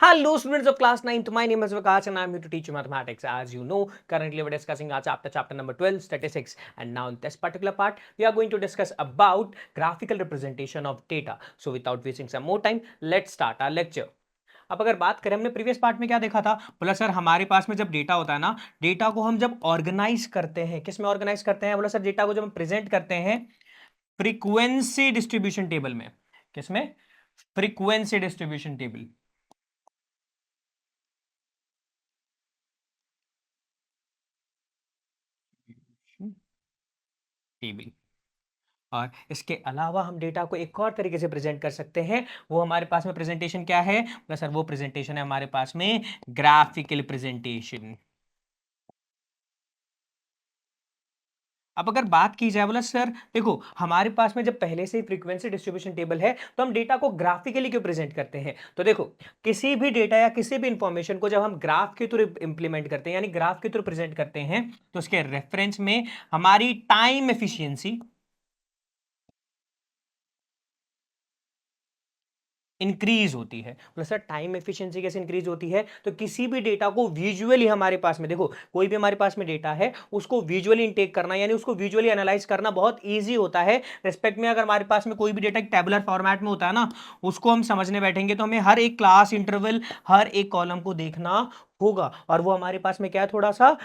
Hello, students of class 9th. My name is Vikas and I'm here to teach you mathematics. As you know, currently we're discussing our chapter number 12, statistics. And now in this particular part, we are going to discuss about graphical representation of data. So without wasting some more time, let's start our lecture. अब अगर बात करें, हमने previous part में क्या देखा था, बोला सर हमारे पास में जब डेटा होता है ना, डेटा को हम जब ऑर्गेनाइज करते हैं, किस में ऑर्गेनाइज करते हैं, बोला सर डेटा को जब हम प्रेजेंट करते हैं फ्रीक्वेंसी डिस्ट्रीब्यूशन टेबल में, किसमें, फ्रीक्वेंसी डिस्ट्रीब्यूशन टेबल, टेबल। और इसके अलावा हम डेटा को एक और तरीके से प्रेजेंट कर सकते हैं, वो हमारे पास में प्रेजेंटेशन क्या है, बोला सर वो प्रेजेंटेशन है हमारे पास में ग्राफिकल प्रेजेंटेशन। अब अगर बात की जाए, बोला सर देखो हमारे पास में जब पहले से ही फ्रीक्वेंसी डिस्ट्रीब्यूशन टेबल है तो हम डेटा को ग्राफिकली क्यों प्रेजेंट करते हैं। तो देखो, किसी भी डेटा या किसी भी इंफॉर्मेशन को जब हम ग्राफ के थ्रू इंप्लीमेंट करते हैं, यानी ग्राफ के थ्रू प्रेजेंट करते हैं, तो उसके रेफरेंस में हमारी टाइम एफिशिएंसी इंक्रीज होती है। मतलब सर टाइम एफिशिएंसी कैसे इंक्रीज होती है, तो किसी भी डेटा को विजुअली हमारे पास में, देखो कोई भी हमारे पास में डेटा है उसको विजुअली इनटेक करना, यानी उसको विजुअली एनालाइज करना बहुत इजी होता है। रिस्पेक्ट में अगर हमारे पास में कोई भी डेटा एक टेबुलर फॉर्मेट में होता है ना, उसको हम समझने बैठेंगे तो हमें हर एक क्लास इंटरवल, हर एक कॉलम को देखना होगा, और वो हमारे पास में क्या है, थोड़ा सा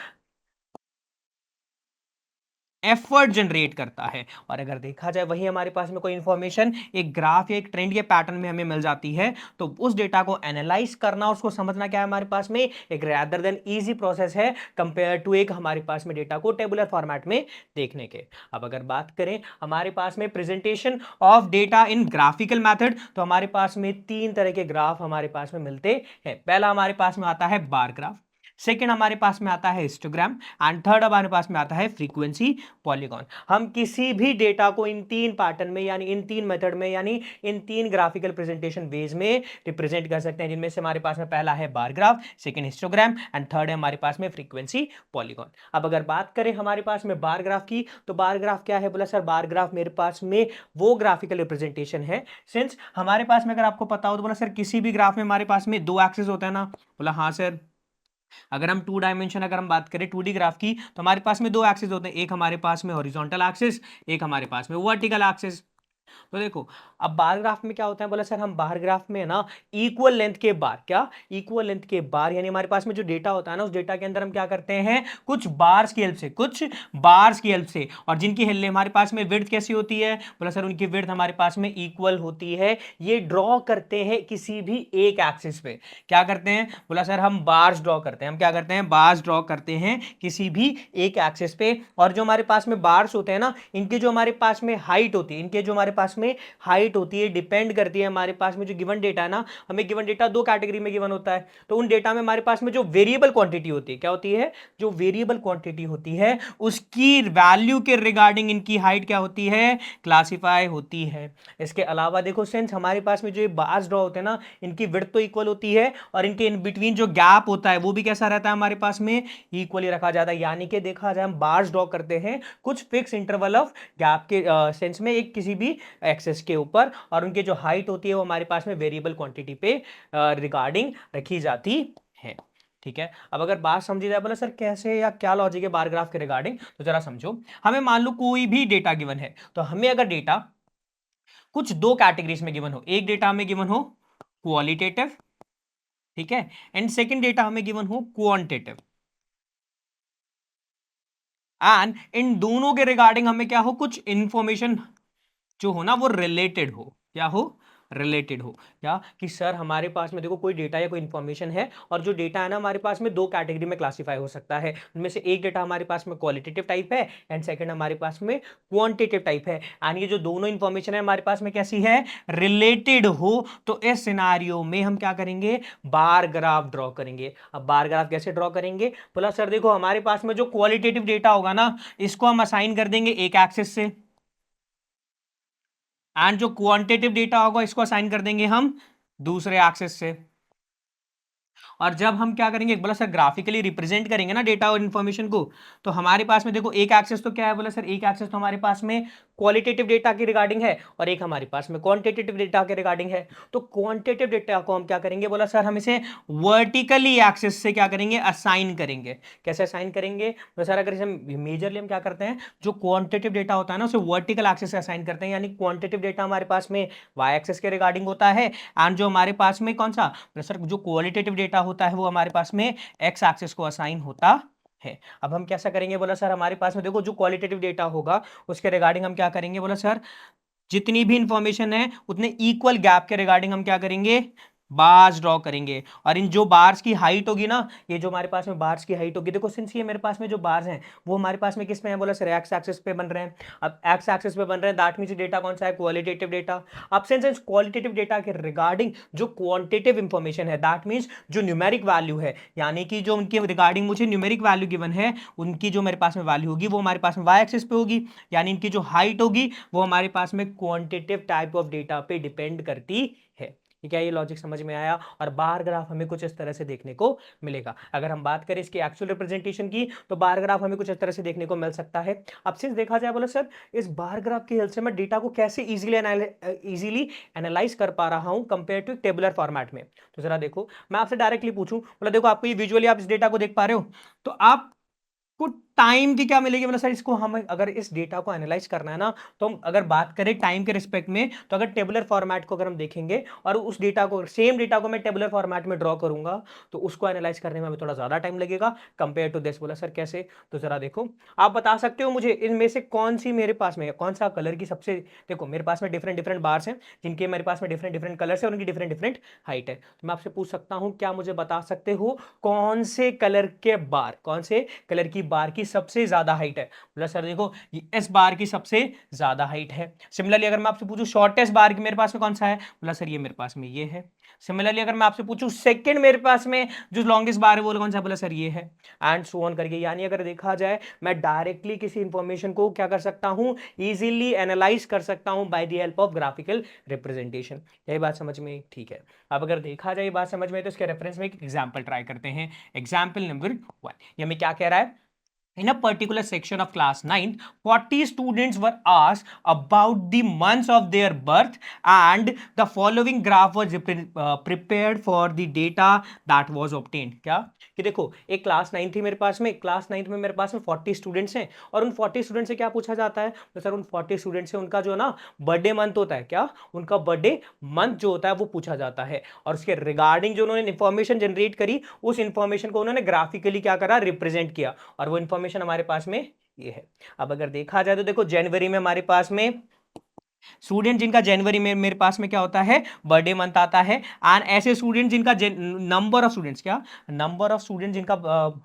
एफर्ट जनरेट करता है। और अगर देखा जाए वही हमारे पास में कोई इंफॉर्मेशन एक ग्राफ या एक ट्रेंड के पैटर्न में हमें मिल जाती है, तो उस डेटा को एनालाइज करना, उसको समझना क्या है हमारे पास में एक रैदर देन इजी प्रोसेस है कंपेयर टू एक हमारे पास में डेटा को टेबुलर फॉर्मेट में देखने के। अब अगर बात करें हमारे पास में presentation of data in graphical method, तो हमारे पास में तीन तरह के ग्राफ हमारे पास में मिलते हैं। पहला हमारे पास में आता है बार ग्राफ, सेकेंड हमारे पास में आता है हिस्टोग्राम, एंड थर्ड हमारे पास में आता है फ्रीक्वेंसी पॉलीगॉन। हम किसी भी डेटा को इन तीन पैटर्न में, यानी इन तीन मेथड में, यानी इन तीन ग्राफिकल प्रेजेंटेशन वेज में रिप्रेजेंट कर सकते हैं, जिनमें से हमारे पास में पहला है bar graph, second histogram, and third है हमारे पास में फ्रीक्वेंसी पॉलीगॉन। अब अगर बात करें हमारे पास में बार ग्राफ की, तो बार ग्राफ क्या है, बोला सर बार ग्राफ मेरे पास में वो ग्राफिकल रिप्रेजेंटेशन है, सिंस हमारे पास में अगर आपको पता हो तो बोला सर किसी भी ग्राफ में हमारे पास में दो एक्सिस होता है ना, बोला हाँ सर। अगर हम टू डायमेंशन, अगर हम बात करें 2D ग्राफ की, तो हमारे पास में दो एक्सिस होते हैं, एक हमारे पास में हॉरिजॉन्टल एक्सिस, एक हमारे पास में वर्टिकल एक्सिस। तो देखो, अब बार ग्राफ में क्या होता है, बोला सर हम बार ग्राफ में ना इक्वल लेंथ के बार, क्या इक्वल लेंथ के बार, यानी हमारे पास में जो डेटा होता है ना, उस डेटा के अंदर हम क्या करते हैं, कुछ बार्स की हेल्प से, कुछ बार्स की हेल्प से, और जिनकी हमारे पास में विड्थ कैसी होती है, बोला सर उनकी विड्थ हमारे पास में इक्वल होती है। ये ड्रॉ करते हैं किसी भी एक एक्सिस पे, क्या करते हैं, बोला सर हम बार्स ड्रॉ करते हैं, हम क्या करते हैं, बार्स ड्रॉ करते हैं किसी भी एक एक्सिस पे। और जो हमारे पास में बार्स होते हैं ना, इनके जो हमारे पास में हाइट होती है, इनके जो हमारे पास में हाइट होती है, डिपेंड करती है हमारे पास में जो गिवन डेटा है ना, हमें गिवन डेटा दो कैटेगरी में गिवन होता है, तो उन डेटा में हमारे पास में जो वेरिएबल क्वांटिटी होती है, क्या होती है, जो वेरिएबल क्वांटिटी होती है उसकी वैल्यू के रिगार्डिंग इनकी हाइट क्या होती है, क्लासिफाई होती है। इसके अलावा देखो, सिंस हमारे पास में जो बार्स ड्रॉ होते हैं ना, इनकी विड्थ तो इक्वल होती है, और इनके इन बिटवीन जो गैप होता है वो भी कैसा रहता है हमारे पास में, इक्वली रखा जाता है। यानी कि देखा जाए हम बार्स ड्रॉ करते हैं कुछ फिक्स इंटरवल ऑफ गैप के सेंस में, एक किसी भी एक्सेस के ऊपर, और उनकी जो हाइट होती है वो हमारे पास में वेरिएबल क्वांटिटी पे रिगार्डिंग रखी जाती है। ठीक है, अब अगर बात समझी जाए, बोला सर कैसे या क्या लॉजिक है बार ग्राफ के रिगार्डिंग, तो जरा समझो। हमें मान लो कोई भी डेटा गिवन है, तो हमें अगर डेटा कुछ दो कैटेगरीज में गिवन हो, एक डेटा हमें गिवन हो क्वालिटेटिव, ठीक है, एंड सेकंड डेटा हमें गिवन हो क्वांटिटेटिव, एंड इन दोनों के रिगार्डिंग हमें क्या हो, कुछ इंफॉर्मेशन जो हो ना वो रिलेटेड हो, क्या हो, रिलेटेड हो, क्या कि सर हमारे पास में देखो कोई डेटा या कोई इंफॉर्मेशन है, और जो डेटा है ना हमारे पास में दो कैटेगरी में क्लासिफाई हो सकता है, उनमें से एक डेटा हमारे पास में क्वालिटेटिव टाइप है, एंड सेकंड हमारे पास में क्वांटिटेटिव टाइप है। यानी ये जो दोनों इंफॉर्मेशन है हमारे पास में कैसी है, रिलेटेड हो, तो इस सिनारियो में हम क्या करेंगे, बार ग्राफ ड्रॉ करेंगे। अब बार ग्राफ कैसे ड्रॉ करेंगे, बोला सर देखो हमारे पास में जो क्वालिटेटिव डेटा होगा ना, इसको हम असाइन कर देंगे एक एक्सिस से, एंड जो क्वांटिटेटिव डेटा होगा इसको असाइन कर देंगे हम दूसरे एक्सेस से। और जब हम क्या करेंगे, बोला सर ग्राफिकली रिप्रेजेंट करेंगे ना डेटा और इन्फॉर्मेशन को, तो हमारे पास में देखो एक एक्सेस तो क्या है, बोला सर एक एक्सेस तो हमारे पास में क्वालिटेटिव डेटा की रिगार्डिंग है और एक हमारे पास में क्वांटिटेटिव डेटा के रिगार्डिंग है। तो क्वांटिटेटिव डेटा को हम क्या करेंगे, बोला सर हम इसे वर्टिकली एक्सेस से क्या करेंगे, असाइन करेंगे। कैसे असाइन करेंगे, बोला सर अगर इसे मेजरली हम क्या करते हैं, जो क्वांटिटेटिव डेटा होता है ना उसे वर्टिकल एक्सेस से असाइन करते हैं, यानी क्वांटिटेटिव डेटा हमारे पास में वाई एक्सेस के रिगार्डिंग होता है, एंड जो हमारे पास में कौन सा, सर जो क्वालिटेटिव डेटा होता है वो हमारे पास में एक्स एक्सिस को असाइन होता है। अब हम कैसा करेंगे, बोला सर हमारे पास में देखो जो क्वालिटेटिव डेटा होगा उसके रिगार्डिंग हम क्या करेंगे, बोला सर जितनी भी इंफॉर्मेशन है उतने इक्वल गैप के रिगार्डिंग हम क्या करेंगे, बार्स ड्रॉ करेंगे। और इन जो बार्स की हाइट होगी ना, ये जो हमारे पास में बार्स की हाइट होगी, देखो सिंस ये मेरे पास में जो बार्स हैं वो हमारे पास में किस में है, बोला सर एक्स एक्सिस पे बन रहे हैं। अब एक्स एक्सिस पे बन रहे हैं दैट मींस डेटा कौन सा है, क्वालिटेटिव डेटा। अब सिंस क्वालिटेटिव डेटा के रिगार्डिंग जो क्वांटिटेटिव इंफॉर्मेशन है दैट मींस जो न्यूमेरिक वैल्यू है, यानी कि जो उनके रिगार्डिंग मुझे न्यूमेरिक वैल्यू गिवन है, उनकी जो मेरे पास में वैल्यू होगी वो हमारे पास में वाई एक्सिस पे होगी, यानी इनकी जो हाइट होगी वो हमारे पास में क्वांटिटेटिव टाइप ऑफ डेटा पे डिपेंड करती है। क्या ये लॉजिक समझ में आया। और बार ग्राफ हमें कुछ इस तरह से देखने को मिलेगा। अगर हम बात करें इसकी एक्चुअल रिप्रेजेंटेशन की तो बार ग्राफ हमें कुछ इस तरह से देखने को मिल सकता है। अब सिंस देखा जाए, बोला सर इस बार ग्राफ की हेल्प से मैं डेटा को कैसे इजीली एनालाइज कर पा रहा हूं कंपेयर टू टेबुलर फॉर्मेट में। तो जरा देखो मैं आपसे डायरेक्टली पूछूं, बोला देखो आपको ये विजुअली आप इस डेटा को देख पा रहे हो, तो आप को टाइम की क्या मिलेगी, मतलब सर इसको हम अगर इस डेटा को एनालाइज करना है ना, तो हम अगर बात करें टाइम के रिस्पेक्ट में, तो अगर टेबुलर फॉर्मेट को अगर हम देखेंगे और उस डेटा को सेम डेटा को मैं टेबुलर फॉर्मेट में ड्रॉ करूंगा तो उसको एनालाइज करने में हमें थोड़ा ज्यादा टाइम लगेगा कंपेयर टू दिस। बोला सर कैसे, तो जरा देखो आप बता सकते हो मुझे इनमें से कौन सी मेरे पास में कौन सा कलर की सबसे, देखो मेरे पास में डिफरेंट डिफरेंट बार्स हैं जिनके मेरे पास में डिफरेंट डिफरेंट कलर्स है और उनकी डिफरेंट डिफरेंट हाइट है। तो मैं आपसे पूछ सकता हूं क्या मुझे बता सकते हो कौन से कलर के बार, कौन से कलर की बार की सबसे ज्यादा हाइट है। बोला सर देखो ये इस बार की सबसे ज्यादा हाइट है। सिमिलरली अगर मैं आपसे पूछूं शॉर्टेस्ट बार की मेरे पास में कौन सा है, बोला सर ये मेरे पास में ये है। सिमिलरली अगर मैं आपसे पूछूं सेकंड मेरे पास में जो लॉन्गेस्ट बार है वो कौन सा है, बोला सर ये है, एंड सो ऑन करके। यानी अगर देखा जाए मैं डायरेक्टली किसी इंफॉर्मेशन को क्या कर सकता हूं, इजीली एनालाइज कर सकता हूं by the help of graphical representation. यही बात समझ में ठीक है। अब अगर देखा जाए ये बात समझ में तो इसके रेफरेंस में एक एग्जांपल ट्राई करते हैं। एग्जांपल नंबर 1, ये हमें क्या कह रहा है, in a particular section of class 9 40 students were asked about the months of their birth and the following graph was prepared for the data that was obtained। क्या कि देखो एक क्लास 9 थी मेरे पास में, क्लास 9 में मेरे पास में 40 स्टूडेंट्स हैं और उन 40 स्टूडेंट से क्या पूछा जाता है, तो सर उन 40 स्टूडेंट से उनका जो ना बर्थडे मंथ होता है, क्या उनका बर्थडे मंथ जो होता है वो पूछा जाता है और उसके रिगार्डिंग जो उन्होंने इंफॉर्मेशन जनरेट करी उस इंफॉर्मेशन को उन्होंने ग्राफिकली क्या करा, रिप्रेजेंट किया और वो इंफॉर्मेशन हमारे पास में ये है। अब अगर देखा जाए तो देखो जनवरी में हमारे पास में स्टूडेंट जिनका जनवरी में मेरे पास में क्या होता है, बर्थडे मंथ आता है, एंड ऐसे स्टूडेंट जिनका नंबर ऑफ स्टूडेंट्स, क्या नंबर ऑफ स्टूडेंट जिनका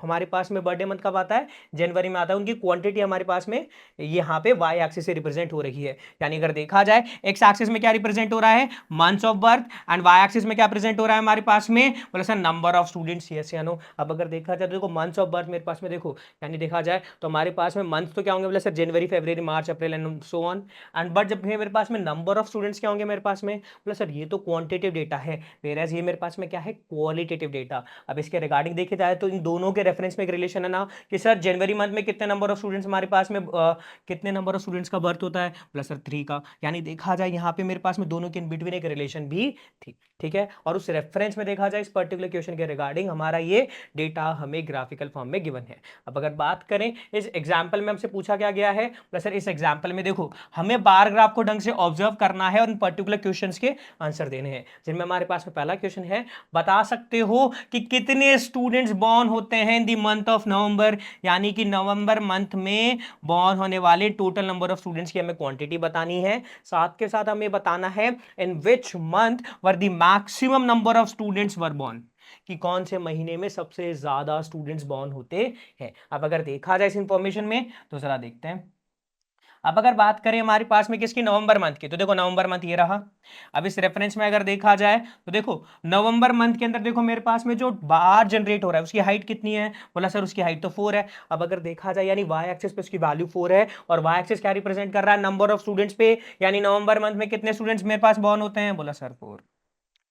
हमारे पास में बर्थडे मंथ कब आता है, जनवरी में आता है, उनकी क्वांटिटी हमारे पास में यहाँ पे वाई एक्सिस से रिप्रेजेंट हो रही है। यानी अगर देखा जाए एक्स एक्सिस में क्या रिप्रेजेंट हो रहा है, months of birth, and Y axis में क्या प्रेजेंट हो रहा है हमारे पास में, बोले sir number of students, yes या नो। अब अगर देखा जाए तो देखो मंथ्स ऑफ बर्थ मेरे पास में देखो, यानी देखा जाए तो हमारे पास में मंथ तो क्या होंगे, बोले sir January February March April and so on, and but जब मेरे पास में नंबर ऑफ स्टूडेंट्स क्या होंगे मेरे पास में, बोला सर ये तो क्वांटिटेटिव डेटा है, वेयरएज ये मेरे पास में क्या है, क्वालिटेटिव डेटा। अब इसके रिगार्डिंग देखे जाए तो इन दोनों के रेफरेंस में एक रिलेशन है ना कि सर जनवरी मंथ में कितने नंबर ऑफ स्टूडेंट्स हमारे पास में कितने नंबर ऑफ स्टूडेंट्स का बर्थ होता है, बोला सर 3 का। यानी देखा जाए यहाँ पे मेरे पास में दोनों के इन बिटवीन एक रिलेशन भी थी, ठीक है। और उस रेफरेंस में देखा जाए इस पर्टिकुलर क्वेश्चन के रिगार्डिंग हमारा ये डेटा हमें ग्राफिकल फॉर्म में गिवन है। अब अगर बात करें इस एग्जाम्पल में हमसे पूछा क्या गया है, सर इस एग्जाम्पल में देखो हमें बार ग्राफ को ढंग से ऑब्जर्व करना है और इन पर्टिकुलर क्वेश्चंस के आंसर देने हैं, जिनमें हमारे पास में पहला क्वेश्चन है, बता सकते हो कि कितने स्टूडेंट्स बॉर्न होते हैं in the month of November, यानी कि नवंबर मंथ में बॉर्न होने वाले टोटल नंबर ऑफ स्टूडेंट्स की हमें क्वांटिटी बतानी है। साथ के साथ हमें बताना है in which month were the maximum number of students were born, कि कौन से महीने में सबसे ज्यादा स्टूडेंट्स बॉर्न होते हैं। अब अगर देखा जाए इस इंफॉर्मेशन में तो जरा देखते हैं। अब अगर बात करें हमारे पास में किसकी, नवंबर मंथ की, तो देखो नवंबर मंथ ये रहा। अब इस रेफरेंस में अगर देखा जाए तो देखो नवंबर मंथ के अंदर देखो मेरे पास में जो बार जनरेट हो रहा है उसकी हाइट कितनी है, बोला सर उसकी हाइट तो 4 है। अब अगर देखा जाए यानी वाई एक्सिस पे उसकी वैल्यू 4 है और वाई एक्सिस क्या रिप्रेजेंट कर रहा है, नंबर ऑफ स्टूडेंट्स पे, यानी नवंबर मंथ में कितने स्टूडेंट्स मेरे पास बॉर्न होते हैं, बोला सर 4।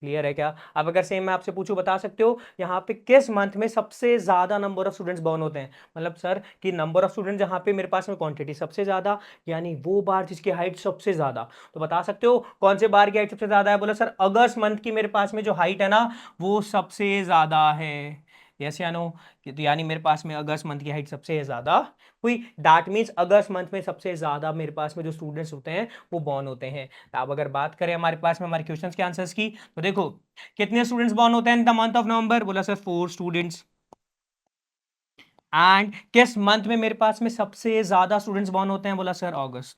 क्लियर है क्या? अब अगर सेम मैं आपसे पूछूं, बता सकते हो यहाँ पे किस मंथ में सबसे ज्यादा नंबर ऑफ स्टूडेंट्स बॉर्न होते हैं? मतलब सर कि नंबर ऑफ स्टूडेंट जहाँ पे मेरे पास में क्वांटिटी सबसे ज्यादा, यानी वो बार जिसकी हाइट सबसे ज्यादा, तो बता सकते हो कौन से बार की हाइट सबसे ज्यादा है? बोला सर अगस्त मंथ की मेरे पास में जो हाइट है ना वो सबसे ज्यादा है। यस या नो? तो यानी मेरे पास में अगस्त मंथ की हाइट सबसे ज्यादा हुई, दैट मीन्स अगस्त मंथ में सबसे ज्यादा मेरे पास में जो स्टूडेंट्स होते हैं वो बॉर्न होते हैं। तो अब अगर बात करें हमारे पास में हमारे क्वेश्चंस के आंसर्स की, तो देखो कितने स्टूडेंट्स बॉर्न होते हैं in the month of November? बोला सर 4 स्टूडेंट्स। एंड किस मंथ में मेरे पास में सबसे ज्यादा स्टूडेंट्स बॉर्न होते हैं? बोला सर अगस्त।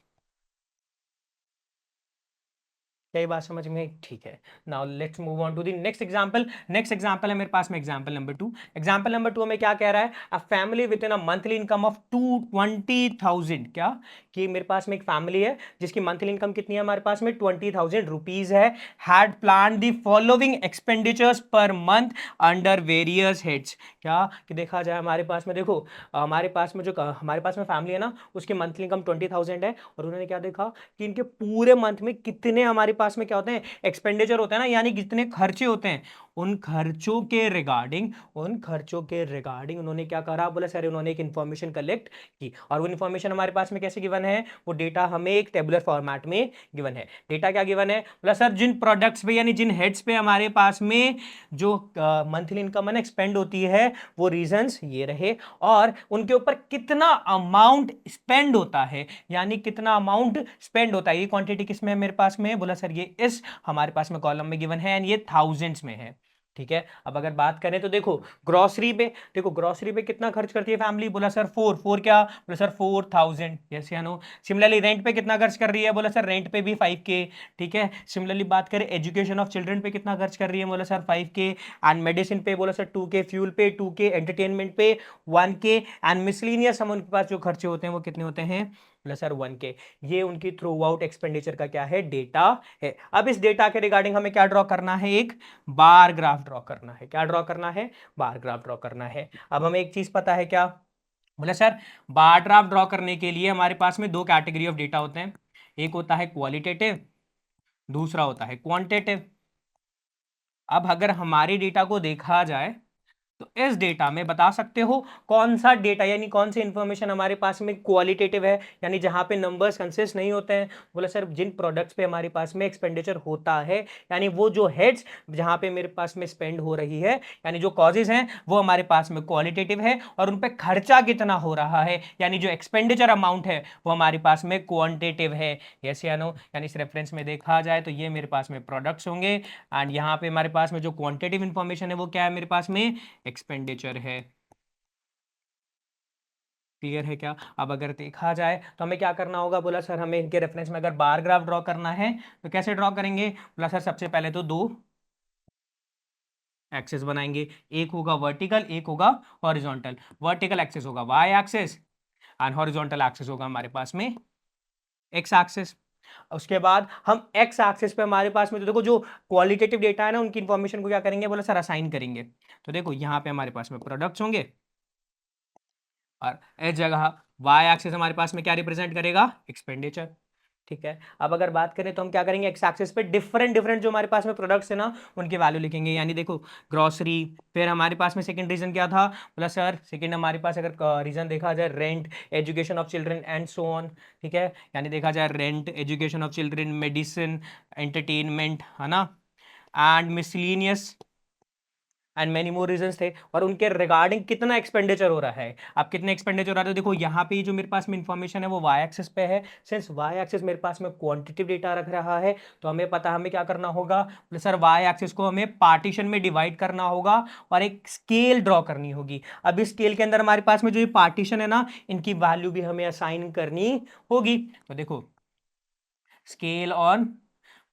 क्या ये बात समझ में आई? ठीक है। Now let's move on to the next example. Next example है मेरे पास में एग्जांपल नंबर 2। एग्जांपल नंबर 2 में क्या कह रहा है? A family with in a monthly income of 220,000। क्या कि मेरे पास में एक फैमिली है जिसकी मंथली इनकम कितनी है? हमारे पास में 20,000 रुपीज है। Had plan the following expenditures per month under various heads. क्या कि देखा जाए हमारे पास में, देखो हमारे पास में जो हमारे पास में फैमिली है ना उसकी मंथली इनकम 20,000 है, और उन्होंने क्या देखा कि इनके पूरे मंथ में कितने हमारे पास में क्या होते हैं? एक्सपेंडिचर होते हैं ना, यानी कितने खर्चे होते हैं। उन खर्चों के रिगार्डिंग उन्होंने क्या करा? बोला सर उन्होंने एक इंफॉर्मेशन कलेक्ट की, और वो इंफॉर्मेशन हमारे पास में कैसे गिवन है? वो डेटा हमें एक टेबुलर फॉर्मेट में गिवन है। डेटा क्या गिवन है? बोला सर जिन प्रोडक्ट्स पे यानी जिन हेड्स पे हमारे पास में जो मंथली इनकम है एक्सपेंड होती है वो रीजंस ये रहे, और उनके ऊपर कितना अमाउंट स्पेंड होता है, यानी कितना अमाउंट स्पेंड होता है। ये क्वांटिटी किस में है मेरे पास में? बोला सर ये इस हमारे पास में कॉलम में गिवन है, एंड ये थाउजेंड्स में है। ठीक है। अब अगर बात करें तो देखो ग्रोसरी पे, देखो ग्रोसरी पे कितना खर्च करती है फैमिली? बोला सर 4 क्या? बोला सर 4,000। यस या नो? सिमिलरली रेंट पे कितना खर्च कर रही है? बोला सर रेंट पे भी 5K। ठीक है। सिमिलरली बात करें एजुकेशन ऑफ चिल्ड्रन पे कितना खर्च कर रही है? बोला सर 5K। एंड मेडिसिन पे बोला सर 2K, फ्यूल पे 2K, एंटरटेनमेंट पे 1K, एंड मिसलिनियस हम उनके पास जो खर्चे होते हैं वो कितने होते हैं? Plus sir 1K। ये उनकी थ्रू आउट एक्सपेंडिचर का क्या है? डेटा है। अब इस डेटा के रिगार्डिंग हमें क्या ड्रॉ करना है? एक बार ग्राफ ड्रॉ करना है। क्या ड्रॉ करना है? बार ग्राफ ड्रॉ करना है। अब हमें एक चीज पता है क्या? बोले सर बार ग्राफ ड्रॉ करने के लिए हमारे पास में दो कैटेगरी ऑफ डेटा होते हैं। एक होता है क्वालिटेटिव, दूसरा होता है क्वांटिटेटिव। अब अगर हमारे डेटा को देखा जाए तो इस डेटा में बता सकते हो कौन सा डेटा यानी कौन सी इंफॉर्मेशन हमारे पास में क्वालिटेटिव है, यानी जहां पे नंबर्स कंसिस्ट नहीं होते हैं। बोला सर जिन प्रोडक्ट्स पे हमारे पास में एक्सपेंडिचर होता है, यानी वो जो हेड्स जहां पे मेरे पास में स्पेंड हो रही है, यानी जो कॉजेज हैं वो हमारे पास में क्वालिटेटिव है, और उन पे खर्चा कितना हो रहा है यानी जो एक्सपेंडिचर अमाउंट है वो हमारे पास में क्वांटिटेटिव है। यस या नो? यानी इस रेफरेंस में देखा जाए तो ये मेरे पास में प्रोडक्ट्स होंगे, एंड यहाँ पे हमारे पास में जो क्वांटिटेटिव इंफॉर्मेशन है वो क्या है मेरे पास में? एक्सपेंडिचर है। क्लियर है क्या? अब अगर देखा जाए तो हमें क्या करना होगा? बोला सर हमें इनके रेफरेंस में अगर बार ग्राफ ड्रॉ करना है तो कैसे ड्रॉ करेंगे? बोला सर सबसे पहले तो दो एक्सेस बनाएंगे, एक होगा वर्टिकल, एक होगा हॉरिजॉन्टल। वर्टिकल एक्सेस होगा Y axis, and horizontal axis होगा हमारे पास में एक्स एक्सेस। उसके बाद हम एक्स एक्सिस पे हमारे पास में तो देखो जो क्वालिटेटिव डेटा है ना उनकी इंफॉर्मेशन को क्या करेंगे? बोला सर असाइन करेंगे। तो देखो यहाँ पे हमारे पास में प्रोडक्ट्स होंगे, और इस जगह वाई एक्सिस हमारे पास में क्या रिप्रेजेंट करेगा? एक्सपेंडिचर। ठीक है। अब अगर बात करें तो हम क्या करेंगे? एक्स एक्सिस पे डिफरेंट डिफरेंट जो हमारे पास में प्रोडक्ट्स है ना उनकी वैल्यू लिखेंगे, यानी देखो ग्रोसरी, फिर हमारे पास में सेकंड रीजन क्या था? बोला सर सेकंड हमारे पास अगर रीजन देखा जाए rent, education of children and so on. ठीक है। यानी देखा जाए rent, education of children, medicine, entertainment, है ना, and miscellaneous and many more reasons थे, और उनके रिगार्डिंग कितना एक्सपेंडिचर हो रहा है। अब कितने एक्सपेंडिचर हो रहा है? तो देखो यहाँ पे जो मेरे पास में इंफॉर्मेशन है वो वाई एक्सिस पे है। सिंस वाई एक्सिस मेरे पास में क्वांटिटेटिव डेटा रख रहा है तो हमें पता हमें क्या करना होगा? सर वाई एक्सिस को हमें पार्टीशन में डिवाइड करना होगा और एक स्केल ड्रॉ करनी होगी। अब इस स्केल के अंदर हमारे पास में जो ये पार्टीशन है ना इनकी वैल्यू भी हमें असाइन करनी होगी। तो देखो स्केल ऑन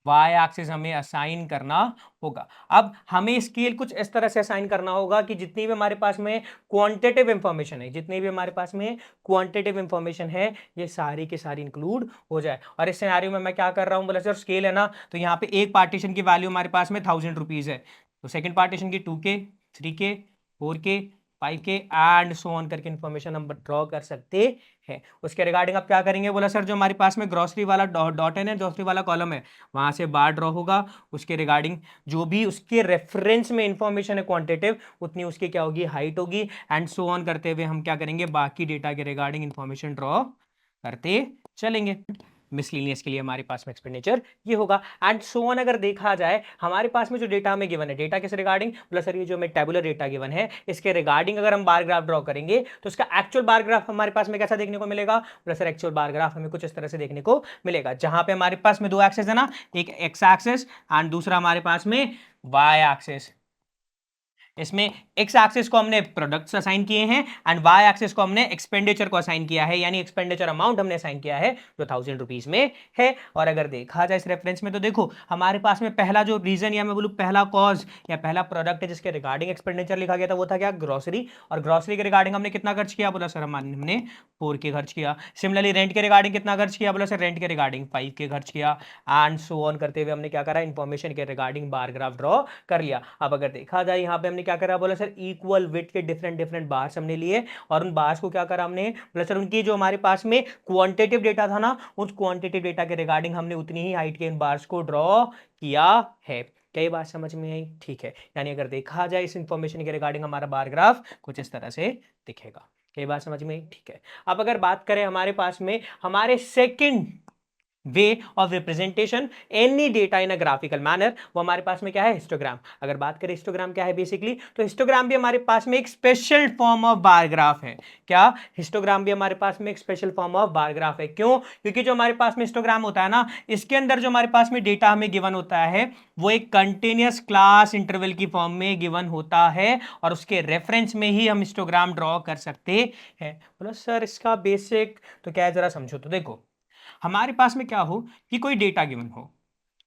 वाई एक्सिस हमें असाइन करना होगा। अब हमें स्केल कुछ इस तरह से असाइन करना होगा कि जितनी भी हमारे पास में क्वांटिटेटिव इंफॉर्मेशन है, जितनी भी हमारे पास में क्वांटिटेटिव इंफॉर्मेशन है ये सारी की सारी इंक्लूड हो जाए। और इस सिनेरियो में मैं क्या कर रहा हूं? बोला सर स्केल है ना तो यहाँ पे एक पार्टीशन की वैल्यू हमारे पास में 1,000 रुपीज है, तो सेकंड पार्टीशन की 2K, 3K, 4K, 5K and so on करके इन्फॉर्मेशन हम ड्रॉ कर सकते हैं। उसके रिगार्डिंग आप क्या करेंगे, बोला सर जो हमारे पास में ग्रॉसरी वाला डॉट है, ग्रॉसरी वाला कॉलम है, वहां से बार ड्रॉ होगा, उसके रिगार्डिंग जो भी उसके रेफरेंस में इंफॉर्मेशन है क्वांटिटेटिव, उतनी उसकी क्या होगी, हाइट होगी, एंड सो ऑन करते हुए हम क्या करेंगे, बाकी डेटा के रिगार्डिंग इंफॉर्मेशन ड्रॉ करते चलेंगे। मिसलिनियस के लिए हमारे पास में एक्सपेंडिचर ये होगा एंड सो ऑन। अगर देखा जाए हमारे पास में जो डेटा हमें गिवन है, डेटा किस रिगार्डिंग, बोला सर ये जो हमें टेबुलर डेटा गिवन है इसके रिगार्डिंग अगर हम बार ग्राफ ड्रॉ करेंगे तो उसका एक्चुअल बार ग्राफ हमारे पास में कैसा देखने को मिलेगा, बोला सर एक्चुअल बार ग्राफ हमें कुछ इस तरह से देखने को मिलेगा, जहां पे हमारे पास में दो एक्सेस है ना, एक एक्स एक्सेस एंड दूसरा हमारे पास में वाई एक्सेस। इसमें एक्स एक्सिस को हमने प्रोडक्ट्स असाइन किए हैं एंड वाई एक्सिस को हमने एक्सपेंडिचर को असाइन किया है, यानी एक्सपेंडिचर अमाउंट हमने असाइन किया है जो 1000 रुपीज में है। और अगर देखा जाए इस रेफरेंस में तो देखो हमारे पास में पहला जो रीजन या मैं बोलूं पहला कॉज या पहला प्रोडक्ट है जिसके रिगार्डिंग एक्सपेंडिचर लिखा गया था वो था क्या, ग्रोसरी। और ग्रोसरी के रिगार्डिंग हमने कितना खर्च किया, बोला सर हमने 4K खर्च किया। सिमिलरली रेंट के रिगार्डिंग कितना खर्च किया, बोला सर रेंट के रिगार्डिंग 5K खर्च किया एंड सो ऑन करते हुए हमने क्या करा, इंफॉर्मेशन के रिगार्डिंग बार ग्राफ ड्रॉ कर लिया। अब अगर देखा जाए यहाँ पे हमने क्या करा, बोला सर इक्वल विड्थ के डिफरेंट डिफरेंट बार्स हमने लिए और उन बार्स को क्या करा हमने, बोला सर उनकी जो हमारे पास में क्वांटिटेटिव डेटा था ना, उस क्वांटिटेटिव डेटा के रिगार्डिंग हमने उतनी ही हाइट के इन बार्स को ड्रॉ किया है। कई बात समझ में आई, ठीक है। यानी अगर देखा जाए इस इंफॉर्मेशन के रिगार्डिंग हमारा बार ग्राफ कुछ इस तरह से दिखेगा। कई बात समझ में आई, ठीक है। अब अगर बात करें हमारे पास में हमारे second way of representation any data in a graphical manner, वो हमारे पास में क्या है, हिस्टोग्राम। अगर बात करें हिस्टोग्राम क्या है बेसिकली, तो हिस्टोग्राम भी हमारे पास में एक special form of bar graph है। क्या, हिस्टोग्राम भी हमारे पास में एक special form of bar graph है। क्यों, क्योंकि जो हमारे पास में हिस्टोग्राम होता है ना, इसके अंदर जो हमारे पास में डेटा हमें गिवन होता है वो एक कंटिन्यूअस क्लास इंटरवल की फॉर्म में गिवन होता है और उसके रेफरेंस में ही हम हिस्टोग्राम ड्रॉ कर सकते हैं। बोलो सर इसका बेसिक तो क्या है, जरा समझो। तो देखो हमारे पास में क्या हो कि कोई डेटा गिवन हो,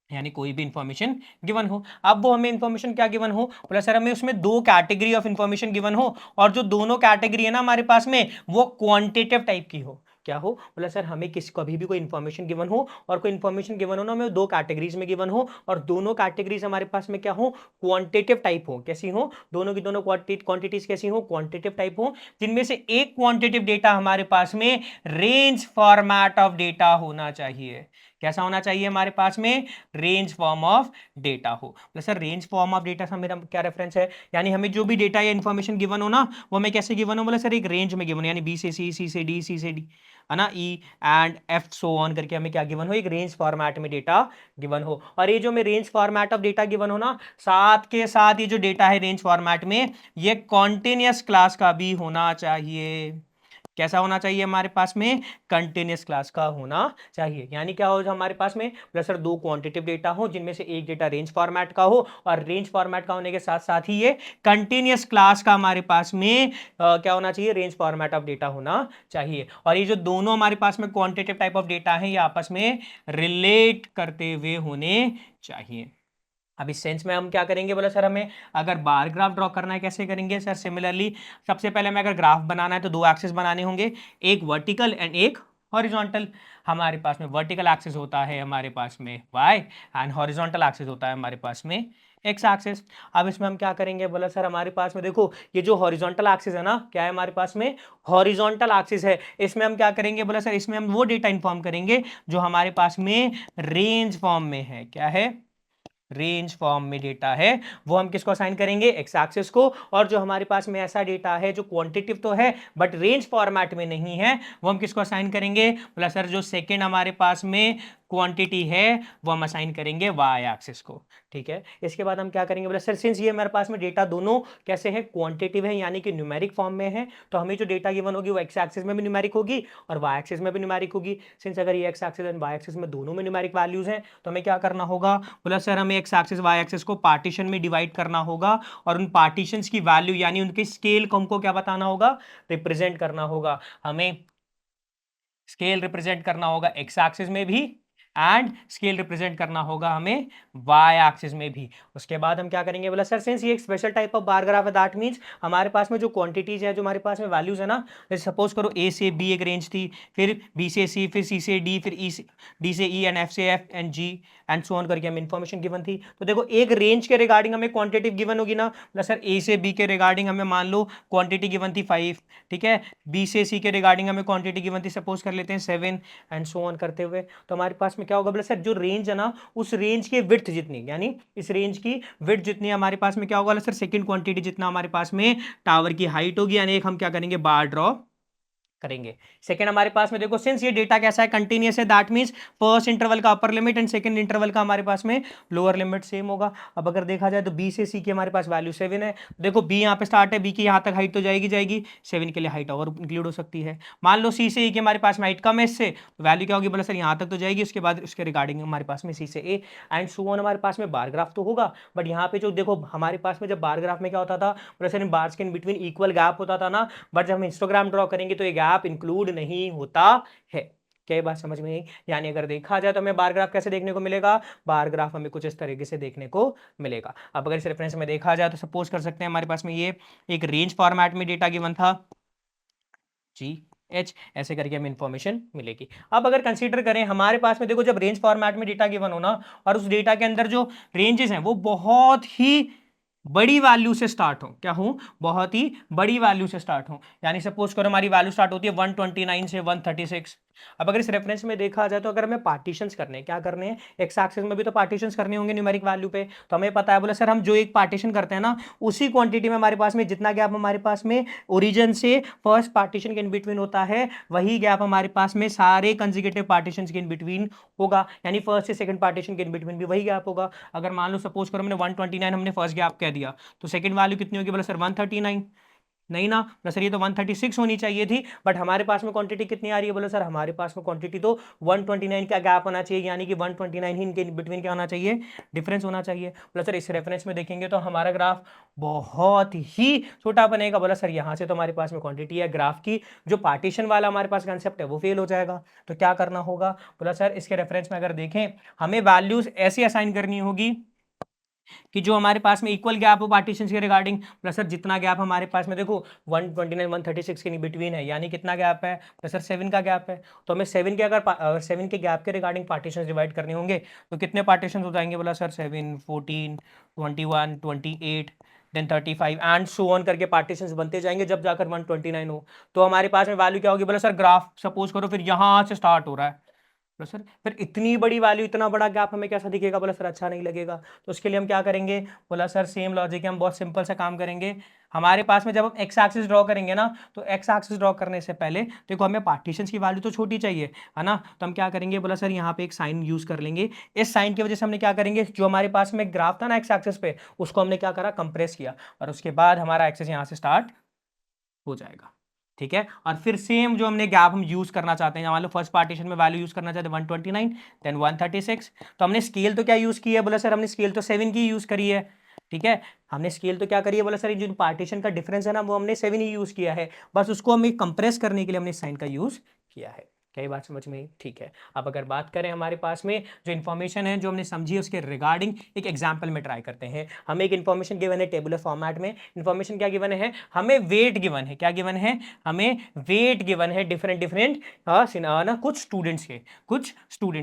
यानी कोई भी इंफॉर्मेशन गिवन हो। अब वो हमें इंफॉर्मेशन क्या गिवन हो, बोला सर हमें उसमें दो कैटेगरी ऑफ इंफॉर्मेशन गिवन हो और जो दोनों कैटेगरी है ना हमारे पास में वो क्वांटिटेटिव टाइप की हो। क्या हो, बोला सर हमें किसी कभी भी कोई इंफॉर्मेशन गिवन हो और कोई इंफॉर्मेशन गिवन हो ना, हमें दो कैटेगरीज में गिवन हो और दोनों कैटेगरीज हमारे पास में क्या हो, क्वांटिटेटिव टाइप हो। कैसी हो, दोनों की दोनों क्वांटिटीज कैसी हो, क्वांटिटेटिव टाइप हो, जिनमें से एक क्वांटिटेटिव डेटा हमारे पास में रेंज फॉर्मेट ऑफ डेटा होना चाहिए। कैसा होना चाहिए हमारे पास में, रेंज फॉर्म ऑफ डेटा हो। Sir range form of data से मेरा क्या रेफरेंस है, यानी हमें जो भी डेटा या इंफॉर्मेशन गिवन हो ना वो हमें कैसे गिवन हो, बोला सर एक रेंज में गिवन हो, यानी बी से सी, सी से डी, सी से डी है ना, ई एंड एफ सो ऑन करके हमें क्या गिवन हो, एक रेंज फॉर्मेट में डेटा गिवन हो। और ये जो हमें range format of data given हो ना, साथ के साथ ये जो डेटा है रेंज फॉर्मेट में ये कॉन्टिन्यूअस क्लास का भी होना चाहिए। कैसा होना चाहिए हमारे पास में, कंटिन्यूअस क्लास का होना चाहिए। यानी क्या हो, जो हमारे पास में प्लस सर दो क्वांटिटेटिव डेटा हो जिनमें से एक डेटा रेंज फॉर्मेट का हो और रेंज फॉर्मेट का होने के साथ साथ ही ये कंटिन्यूअस क्लास का हमारे पास में क्या होना चाहिए, रेंज फॉर्मेट ऑफ डेटा होना चाहिए। और ये जो दोनों हमारे पास में क्वांटिटेटिव टाइप ऑफ डेटा है ये आपस में रिलेट करते हुए होने चाहिए। अब इस सेंस में हम क्या करेंगे, बोला सर हमें अगर बार ग्राफ ड्रॉ करना है कैसे करेंगे सर, सिमिलरली सबसे पहले हमें अगर ग्राफ बनाना है तो दो एक्सिस बनाने होंगे, एक वर्टिकल एंड एक हॉरिजॉन्टल। हमारे पास में वर्टिकल एक्सिस होता है हमारे पास में y एंड हॉरिजॉन्टल एक्सिस होता है हमारे पास में x एक्सिस। अब इसमें हम क्या करेंगे, बोला सर हमारे पास में देखो ये जो हॉरिजॉन्टल एक्सिस है ना, क्या है हमारे पास में, हॉरिजॉन्टल एक्सिस है। इसमें हम क्या करेंगे, बोला सर इसमें हम वो डेटा इन्फॉर्म करेंगे जो हमारे पास में रेंज फॉर्म में है। क्या है, रेंज फॉर्म में डेटा है वो हम किसको असाइन करेंगे, एक्स एक्सिस को। और जो हमारे पास में ऐसा डेटा है जो क्वांटिटेटिव तो है बट रेंज फॉर्मेट में नहीं है वो हम किसको असाइन करेंगे, बोला सर जो सेकंड हमारे पास में क्वांटिटी है वो हम असाइन करेंगे वाई एक्सिस को। ठीक है, इसके बाद हम क्या करेंगे, बोला सर सिंस ये हमारे पास में डेटा दोनों कैसे है, क्वांटिटेटिव है यानी कि न्यूमेरिक फॉर्म में है, तो हमें जो डेटा गिवन होगी वो एक्स एक्सिस में भी न्यूमेरिक होगी और वाई एक्सिस में भी न्यूमेरिक होगी। सिंस अगर ये X axis and Y axis में दोनों में न्यूमेरिक वैल्यूज हैं तो हमें क्या करना होगा, बोला सर हमें एक्स एक्सिस वाई एक्सिस को पार्टीशन में डिवाइड करना होगा और उन पार्टीशंस की वैल्यू यानी उनके स्केल को हमको क्या बताना होगा, रिप्रेजेंट करना होगा। हमें स्केल रिप्रेजेंट करना होगा एक्स एक्सिस में भी एंड स्केल रिप्रेजेंट करना होगा हमें वाई एक्सिस में भी। उसके बाद हम क्या करेंगे, बोला सर सिंस ये एक special type of bar graph है दैट मींस हमारे पास में जो क्वांटिटीज है जो हमारे पास में वैल्यूज है ना, जैसे सपोज करो ए से बी एक रेंज थी, फिर बी से सी, फिर सी से डी, फिर ई से डी से ई एंड एफ से F and G and so on करके हमें इन्फॉर्मेशन गिवन थी। तो देखो एक रेंज के रिगार्डिंग हमें क्वांटिटी गिवन होगी ना, मतलब सर ए से बी के रिगार्डिंग हमें मान लो क्वांटिटी गिवन थी 5, ठीक है, बी से सी के रिगार्डिंग हमें क्वांटिटी गिवन थी सपोज कर लेते हैं 7 एंड सो ऑन करते हुए। तो हमारे पास में क्या होगा बोले सर, जो रेंज है ना उस रेंज की विड्थ जितनी, यानी इस रेंज की विड्थ जितनी हमारे पास में क्या होगा सर, सेकंड क्वांटिटी जितना हमारे पास में टावर की हाइट होगी, यानी एक हम क्या करेंगे बार ड्रॉ करेंगे। सेकंड हमारे पास में देखो, सिंस ये डेटा कैसा है कंटिन्यूअस है, दैट मींस फर्स्ट इंटरवल का upper limit and second interval का हमारे पास में लोअर लिमिट सेम होगा। अब अगर देखा जाए तो बी से सी की हमारे पास वैल्यू 7 है, देखो बी यहाँ पे स्टार्ट है, बी की यहाँ तक हाइट तो जाएगी 7 के लिए हाइट और इंक्लूड हो सकती है। मान लो सी से ई की हमारे पास में हाइट कम है, इससे तो वैल्यू क्या होगी बोला सर, यहाँ तक तो जाएगी, उसके बाद उसके रिगार्डिंग हमारे पास में सी से ए एंड सो ऑन हमारे पास में बार ग्राफ तो होगा। बट यहाँ पे जो देखो हमारे पास में जब बार ग्राफ में क्या होता था बोला सर, इन बार्स के इन बिटवीन इक्वल गैप होता था ना, बट जब हम हिस्टोग्राम ड्रॉ करेंगे तो ये गैप इंक्लूड नहीं होता है। क्या ये बात समझ में आई? यानी अगर देखा जाए तो हमें बार ग्राफ कैसे देखने को मिलेगा, बार ग्राफ हमें कुछ इस तरीके से देखने को मिलेगा। अब अगर इस रेफरेंस में देखा जाए तो सपोज कर सकते हैं हमारे पास में ये एक रेंज फॉर्मेट में डेटा गिवन था जी एच, ऐसे करके हमें इंफॉर्मेशन मिलेगी। अब अगर कंसीडर करें हमारे पास में देखो, जब रेंज फॉर्मेट में डेटा गिवन हो ना और उस डेटा के अंदर जो रेंजेस हैं वो बहुत ही बड़ी वैल्यू से स्टार्ट हो, क्या हो, बहुत ही बड़ी वैल्यू से स्टार्ट हो, यानी सपोज करो हमारी वैल्यू स्टार्ट होती है 129 से 136। अब अगर इस रेफरेंस में देखा जाए तो अगर हमें पार्टीशंस करने हैं, क्या करने हैं, एक्स एक्सिस में भी तो पार्टीशंस करने होंगे न्यूमेरिक वैल्यू पे, तो हमें पता है बोले सर हम जो एक पार्टीशन करते हैं ना उसी क्वांटिटी में हमारे पास में जितना गैप हमारे पास में ओरिजिन से फर्स्ट पार्टीशन के इन बिटवीन होता है, वही गैप हमारे पास में सारे कंसेक्यूटिव पार्टीशन के इन बिटवीन होगा, यानी फर्स्ट से सेकंड पार्टीशन के इन बिटवीन भी वही गैप होगा। अगर मान लो सपोज करो हमने 129 हमने फर्स्ट गैप कह दिया, तो सेकंड वैल्यू कितनी होगी बोला सर 139, नहीं ना बोला सर ये तो 136 होनी चाहिए थी, बट हमारे पास में क्वांटिटी कितनी आ रही है बोला सर, हमारे पास में क्वांटिटी तो 129 का गैप होना चाहिए, यानी कि 129 ही इनके बिटवीन क्या होना चाहिए, डिफरेंस होना चाहिए। बोला सर इस रेफरेंस में देखेंगे तो हमारा ग्राफ बहुत ही छोटा बनेगा। बोला सर यहाँ से तो हमारे पास में क्वांटिटी है, ग्राफ की जो पार्टीशन वाला हमारे पास कंसेप्ट है वो फेल हो जाएगा। तो क्या करना होगा बोला सर, इसके रेफरेंस में अगर देखें हमें वैल्यूज ऐसी असाइन करनी होगी कि जो हमारे पास में इक्वल गैप हो पार्टीशन के रिगार्डिंग। प्लस सर जितना गैप हमारे पास में देखो 129 136 के बिटवीन है, यानी कितना गैप है प्लस सर 7 का गैप है, तो हमें 7 के अगर 7 के गैप के रिगार्डिंग पार्टीशन डिवाइड करने होंगे तो कितने पार्टीशन हो जाएंगे बोला sir 7 14 21 28 then 35 and so on करके पार्टीशंस बनते जाएंगे जब जाकर 129 हो। तो हमारे पास में वैल्यू क्या होगी बोला सर, ग्राफ सपोज करो फिर यहाँ से स्टार्ट हो रहा है बोला सर, फिर इतनी बड़ी वैल्यू इतना बड़ा गैप हमें कैसा दिखेगा बोला सर, अच्छा नहीं लगेगा। तो उसके लिए हम क्या करेंगे बोला सर, सेम लॉजिक है, हम बहुत सिंपल सा काम करेंगे। हमारे पास में जब हम एक्स एक्सिस ड्रॉ करेंगे ना, तो एक्स एक्सिस ड्रॉ करने से पहले देखो हमें पार्टीशंस की वैल्यू तो छोटी चाहिए है ना, तो हम क्या करेंगे बोला सर, यहाँ पे एक साइन यूज कर लेंगे। इस साइन की वजह से हमने क्या करेंगे, जो हमारे पास में ग्राफ था ना एक्स एक्सिस पे, उसको हमने क्या करा, कंप्रेस किया, और उसके बाद हमारा एक्सिस यहाँ से स्टार्ट हो जाएगा, ठीक है। और फिर सेम जो हमने गैप हम यूज करना चाहते हैं, मान लो फर्स्ट पार्टीशन में वैल्यू यूज करना चाहते हैं 129 देन 136, तो हमने स्केल तो क्या यूज की है बोला सर, हमने स्केल तो 7 की यूज करी है, ठीक है, हमने स्केल तो क्या करी है बोला सर, जो पार्टीशन का डिफरेंस है ना वो हमने 7 ही यूज किया है, बस उसको हमें कंप्रेस करने के लिए हमने साइन का यूज किया है। क्या ये बात समझ में आई? ठीक है। अब अगर बात करें हमारे पास में जो इन्फॉर्मेशन है जो हमने समझी उसके रिगार्डिंग एक एग्जांपल में ट्राई करते हैं। हमें एक इन्फॉर्मेशन गिवन है टेबुलर फॉर्मेट में, इन्फॉर्मेशन क्या गिवन है, हमें वेट गिवन है, क्या गिवन है, हमें वेट गिवन है डिफरेंट डिफरेंट ना कुछ स्टूडेंट्स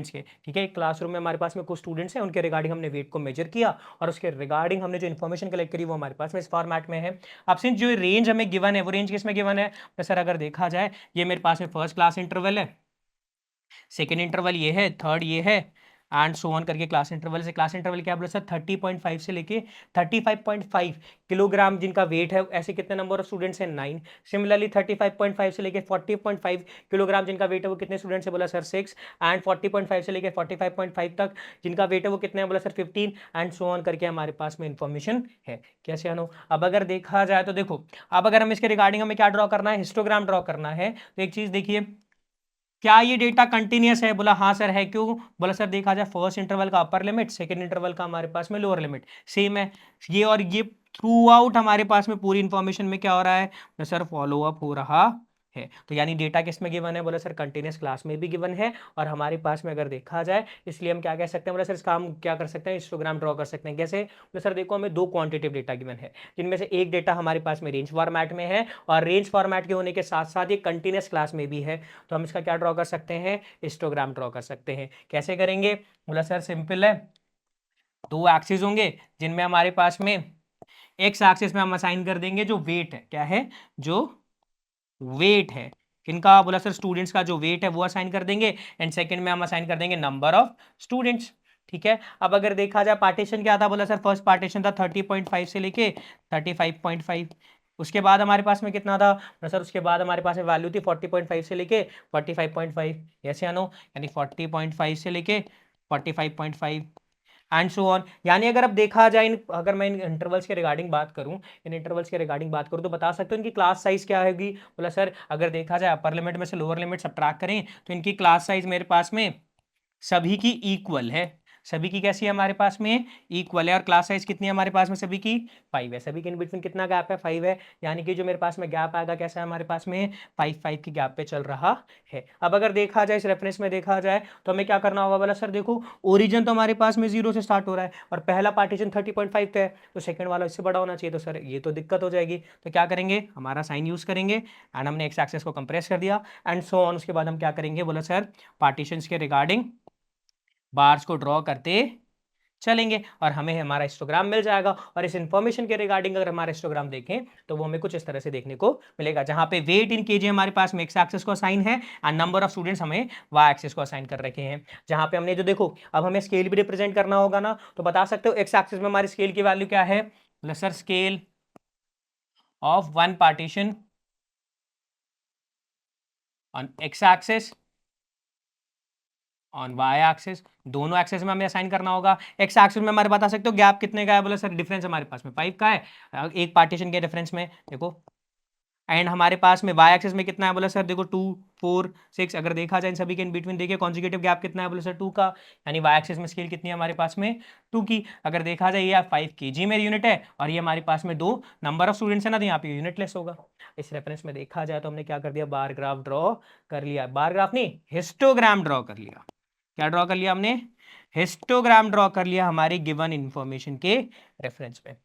के, ठीक है। क्लासरूम में हमारे पास में कुछ स्टूडेंट्स हैं, उनके रिगार्डिंग हमने वेट को मेजर किया और उसके रिगार्डिंग हमने जो इन्फॉर्मेशन कलेक्ट करी वो हमारे पास में इस फॉर्मेट में है। अब सिंस जो रेंज हमें गिवन है वो रेंज किस में गिवन है, तो सर अगर देखा जाए ये मेरे पास में फर्स्ट क्लास इंटरवल है, सेकेंड इंटरवल ये है, थर्ड ये है एंड सो ऑन करके क्लास इंटरवल से, क्लास इंटरवल क्या बोला सर 30.5 से लेके 35.5 किलोग्राम जिनका वेट है, ऐसे कितने नंबर ऑफ स्टूडेंट्स हैं 9। सिमिलरली 35.5 से लेके 40.5 किलोग्राम जिनका वेट है वो कितने स्टूडेंट्स है बोला सर 6 एंड 40.5 से लेके 45.5 तक जिनका वेट है वो कितने हैं बोला सर 15 एंड सो ऑन करके हमारे पास में इंफॉर्मेशन है। कैसे अनु, अब अगर देखा जाए तो देखो, अब अगर हम इसके रिगार्डिंग हमें क्या ड्रॉ करना है, हिस्टोग्राम ड्रॉ करना है, तो एक चीज देखिए, क्या ये डेटा कंटिन्यूअस है, बोला हाँ सर है, क्यों, बोला सर देखा जाए फर्स्ट इंटरवल का अपर लिमिट, सेकंड इंटरवल का हमारे पास में लोअर लिमिट सेम है, ये और ये थ्रू आउट हमारे पास में पूरी इंफॉर्मेशन में क्या हो रहा है, सर फॉलो अप हो रहा है। तो यानी डेटा किस में गिवन है, बोला सर कंटिन्यूस क्लास में भी गिवन है। और हमारे पास में अगर देखा जाए, इसलिए हम क्या कह सकते हैं, बोला सर इसका हम क्या कर सकते हैं, हिस्टोग्राम ड्रॉ कर सकते हैं। कैसे, बोला सर देखो हमें दो क्वांटिटेटिव डेटा गिवन है, जिनमें से एक डेटा हमारे पास में रेंज फॉर्मेट में है, और रेंज फॉर्मेट के होने के साथ साथ ये कंटिन्यूस क्लास में भी है। तो हम इसका क्या ड्रॉ कर सकते हैं, हिस्टोग्राम ड्रॉ कर सकते हैं। कैसे करेंगे, बोला सर सिंपल है, दो एक्सिस होंगे जिनमें हमारे पास में एक्स एक्सिस में हम असाइन कर देंगे जो वेट है, क्या है, जो वेट है किनका, बोला सर स्टूडेंट्स का जो वेट है वो असाइन कर देंगे, एंड सेकंड में हम असाइन कर देंगे नंबर ऑफ स्टूडेंट्स। ठीक है, अब अगर देखा जाए पार्टीशन क्या था, बोला सर फर्स्ट पार्टीशन था 30.5 से लेके 35.5। उसके बाद हमारे पास में कितना था, बोला सर उसके बाद हमारे पास में वैल्यू थी 40.5 से लेके 45.5। यस या नो, यानी 40.5 से लेके 45.5 एंड सो ऑन। यानी अगर अब देखा जाए अगर मैं इन इंटरवल्स के रिगार्डिंग बात करूं, तो बता सकते हो इनकी क्लास साइज क्या होगी। बोला सर अगर देखा जाए अपर लिमिट में से लोअर लिमिट सब्ट्रैक्ट करें तो इनकी क्लास साइज मेरे पास में सभी की इक्वल है। सभी की कैसी है, हमारे पास में इक्वल है। और क्लास साइज कितनी है हमारे पास में, सभी की 5 है। सभी के इन बिटवीन कितना गैप है, 5 है। यानी कि जो मेरे पास में गैप आएगा कैसा है, हमारे पास में 5 की गैप पे चल रहा है। अब अगर देखा जाए इस रेफरेंस में देखा जाए तो हमें क्या करना होगा, बोला सर देखो ओरिजिन तो हमारे पास में 0 से स्टार्ट हो रहा है, और पहला पार्टीशन 30.5 पे है, तो सेकंड वाला इससे बड़ा होना चाहिए। तो सर ये तो दिक्कत हो जाएगी। तो क्या करेंगे, हमारा साइन यूज करेंगे, एंड हमने एक्स एक्सिस को कंप्रेस कर दिया एंड सो ऑन। उसके बाद हम क्या करेंगे, बोला सर पार्टीशंस के रिगार्डिंग बार्स को ड्रॉ करते चलेंगे, और हमें हमारा हिस्टोग्राम मिल जाएगा। और इस इंफॉर्मेशन के रिगार्डिंग अगर हमारा हिस्टोग्राम देखें तो वो हमें कुछ इस तरह से देखने को मिलेगा, जहां पे वेट इन केजी हमारे पास में एक्स एक्सिस को असाइन है, एंड नंबर ऑफ स्टूडेंट्स हमें वाई एक्सिस को असाइन कर रखे हैं। जहां पे हमने जो देखो अब हमें स्केल भी रिप्रेजेंट करना होगा ना, तो बता सकते हो एक्स एक्सिस में हमारी स्केल की वैल्यू क्या है, sir scale of one partition on X axis on Y axis, दोनों एक्सिस में हमें असाइन करना होगा। एक्स एक्सिस में हमारे बता सकते हो गैप कितने का है, बोले सर डिफरेंस हमारे पास में 5 का है एक पार्टीशन के डिफरेंस में, देखो। एंड हमारे पास में वाई एक्सिस में कितना है, बोले सर देखो 2 4 6। अगर देखा जाए इन सभी के इन बिटवीन देखिए कॉन्जिक्यूटिव गैप कितना है, बोले सर 2 का। यानी वाई एक्सिस में स्केल कितनी है हमारे पास में 2 की। अगर देखा जाए ये 5 kg में यूनिट है, और ये हमारे पास में 2 नंबर ऑफ स्टूडेंट्स है ना, तो यहाँ पे यूनिट लेस होगा। इस रेफरेंस में देखा जाए तो हमने क्या कर दिया, बार ग्राफ ड्रॉ कर लिया, बार ग्राफ नहीं हिस्टोग्राम ड्रॉ कर लिया। क्या ड्रॉ कर लिया हमने, हिस्टोग्राम ड्रॉ कर लिया हमारी गिवन इंफॉर्मेशन के रेफरेंस पे।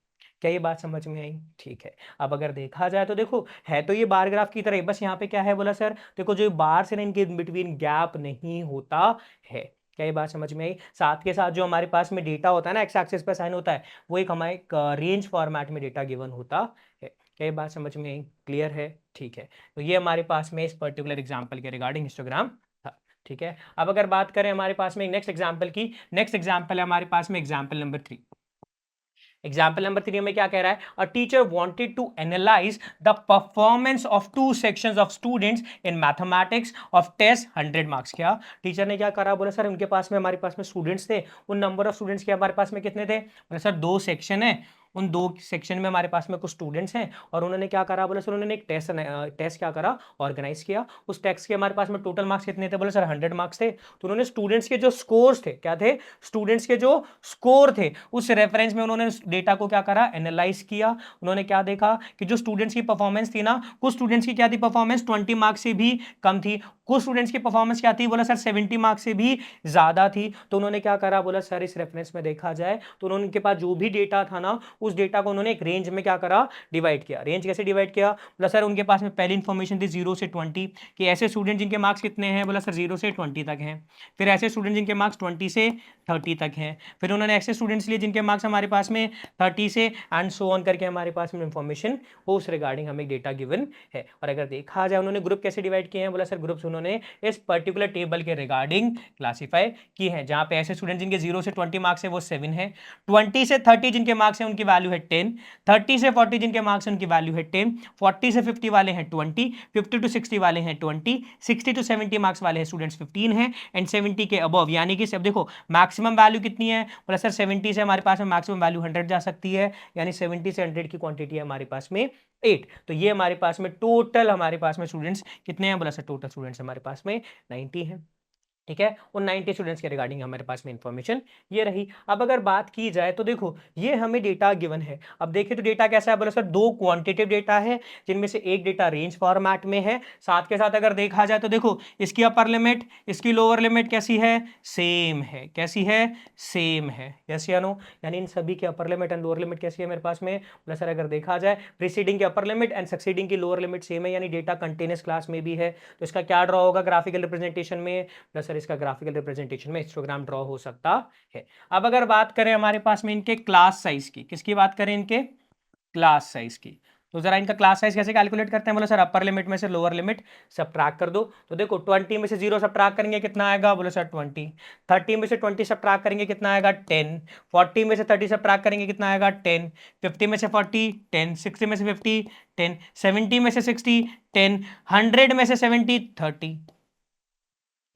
क्या ये बात समझ में आई, ठीक है। अब अगर देखा जाए तो देखो है तो ये बार ग्राफ की तरह, बस यहाँ पे क्या है, बोला सर देखो जो बार से ना इनके बिटवीन गैप नहीं होता है। क्या ये बात समझ में आई, साथ के साथ जो हमारे पास में डेटा होता है ना एक्स एक्सिस पे साइन होता है, वो एक हमारे रेंज फॉर्मेट में डेटा गिवन होता है। क्या ये बात समझ में आई, क्लियर है, ठीक है। तो ये हमारे पास में इस पर्टिकुलर एग्जाम्पल के रिगार्डिंग हिस्टोग्राम था, ठीक है। अब अगर बात करें हमारे पास में नेक्स्ट एग्जाम्पल की, नेक्स्ट एग्जाम्पल है हमारे पास में एग्जाम्पल नंबर 3। एग्जाम्पल नंबर 3 में क्या कह रहा है, a teacher wanted to analyse the performance of 2 sections of students in mathematics of test 100 marks. क्या टीचर ने क्या करा, बोला सर उनके पास में हमारे पास में स्टूडेंट्स थे, उन नंबर ऑफ स्टूडेंट्स के हमारे पास में कितने थे, बोला सर 2 सेक्शन है, उन 2 सेक्शन में हमारे पास में कुछ स्टूडेंट्स हैं, और उन्होंने क्या करा, बोला सर उन्होंने एक टेस्ट क्या करा, ऑर्गेनाइज किया। उस टेस्ट के हमारे पास में टोटल मार्क्स कितने थे, बोले सर 100 मार्क्स थे। तो उन्होंने स्टूडेंट्स के जो स्कोर्स थे, क्या थे, स्टूडेंट्स के जो स्कोर थे, उस रेफरेंस में उन्होंने डेटा को क्या करा, एनालाइज किया। उन्होंने क्या देखा कि जो स्टूडेंट्स की परफॉर्मेंस थी ना, कुछ स्टूडेंट्स की क्या थी परफॉर्मेंस 20 मार्क्स से भी कम थी, कुछ स्टूडेंट्स की परफॉर्मेंस क्या थी, बोला सर 70 मार्क्स से भी ज्यादा थी। तो उन्होंने क्या करा, बोला सर इस रेफरेंस में देखा जाए तो उन्होंने उनके पास जो भी डेटा था ना, उस डेटा को उन्होंने एक रेंज में क्या करा, डिवाइड किया। रेंज कैसे डिवाइड किया, बोला सर उनके पास में पहली इंफॉर्मेशन थी 0 से 20 कि ऐसे स्टूडेंट जिनके मार्क्स कितने हैं, बोला सर 0 से 20 तक हैं। फिर ऐसे स्टूडेंट जिनके मार्क्स 20 से 30 तक हैं। फिर उन्होंने ऐसे स्टूडेंट्स लिए जिनके मार्क्स हमारे पास में 30 से एंड सो ऑन करके हमारे पास में इंफॉर्मेशन उस रिगार्डिंग हमें डेटा गिवन है। और अगर देखा जाए उन्होंने ग्रुप कैसे डिवाइड किए हैं, बोला सर ग्रुप्स उन्होंने इस पर्टिकुलर टेबल के रिगार्डिंग क्लासीफाई की है, जहां पे ऐसे स्टूडेंट जिनके 0 से 20 मार्क्स है वो 7 है, 20 से 30 जिनके मार्क्स है उनकी वैल्यू है 10, 30 से 40 जिनके मार्क्स है उनकी वैल्यू है 10, 40 से 50 वाले हैं 20, 50 टू 60 वाले हैं 20, 60 टू 70 मार्क्स वाले हैं स्टूडेंट्स 15 हैं, एंड 70 के अबव यानी कि सब देखो मैक्सिमम वैल्यू कितनी है, बोला सर 70 से हमारे पास में मैक्सिमम वैल्यू 100 जा सकती है, यानी 70 से 100 की क्वांटिटी है हमारे पास में 8। तो ये हमारे पास में टोटल हमारे पास में स्टूडेंट्स कितने हैं, बोला सर टोटल स्टूडेंट्स हमारे पास में 90 हैं। ठीक है, उन 90 स्टूडेंट्स के रिगार्डिंग हमारे पास में इंफॉर्मेशन ये रही। अब अगर बात की जाए तो देखो ये हमें डेटा गिवन है। अब देखिए तो डेटा कैसा है, बोले सर दो क्वांटिटेटिव डेटा है जिनमें से एक डेटा रेंज फॉर्मेट में है, साथ के साथ अगर देखा जाए तो देखो इसकी अपर लिमिट इसकी लोअर लिमिट कैसी है, सेम है। कैसी है, सेम है। यस या नो, यानी इन सभी की upper limit and lower limit कैसी है मेरे पास में, बोले सर अगर देखा जाए प्रीसीडिंग की अपर लिमिट एंड सक्सीडिंग की लोअर लिमिट सेम है, यानी डेटा कंटिन्यूअस क्लास में भी है। तो इसका क्या ड्रॉ होगा ग्राफिकल रिप्रेजेंटेशन में, प्लस सर इसका ग्राफिकल रिप्रेजेंटेशन में हिस्टोग्राम ड्रॉ हो सकता है। अब अगर बात करें हमारे पास में इनके क्लास साइज की, किसकी बात करें, इनके क्लास साइज की, तो जरा इनका क्लास साइज कैसे कैलकुलेट करते हैं, बोले सर अपर लिमिट में से लोअर लिमिट सब्ट्रैक्ट कर दो। तो देखो 20 में से 0 सब्ट्रैक्ट करेंगे कितना आएगा, बोले सर 20। 30 में से 20 सब्ट्रैक्ट करेंगे कितना आएगा, 10। 40 में से 30 सब्ट्रैक्ट करेंगे कितना आएगा, 10। 50 में से 40, 10। 60 में से 50, 10। 70 में से 60, 10। 100 में से 70, 30।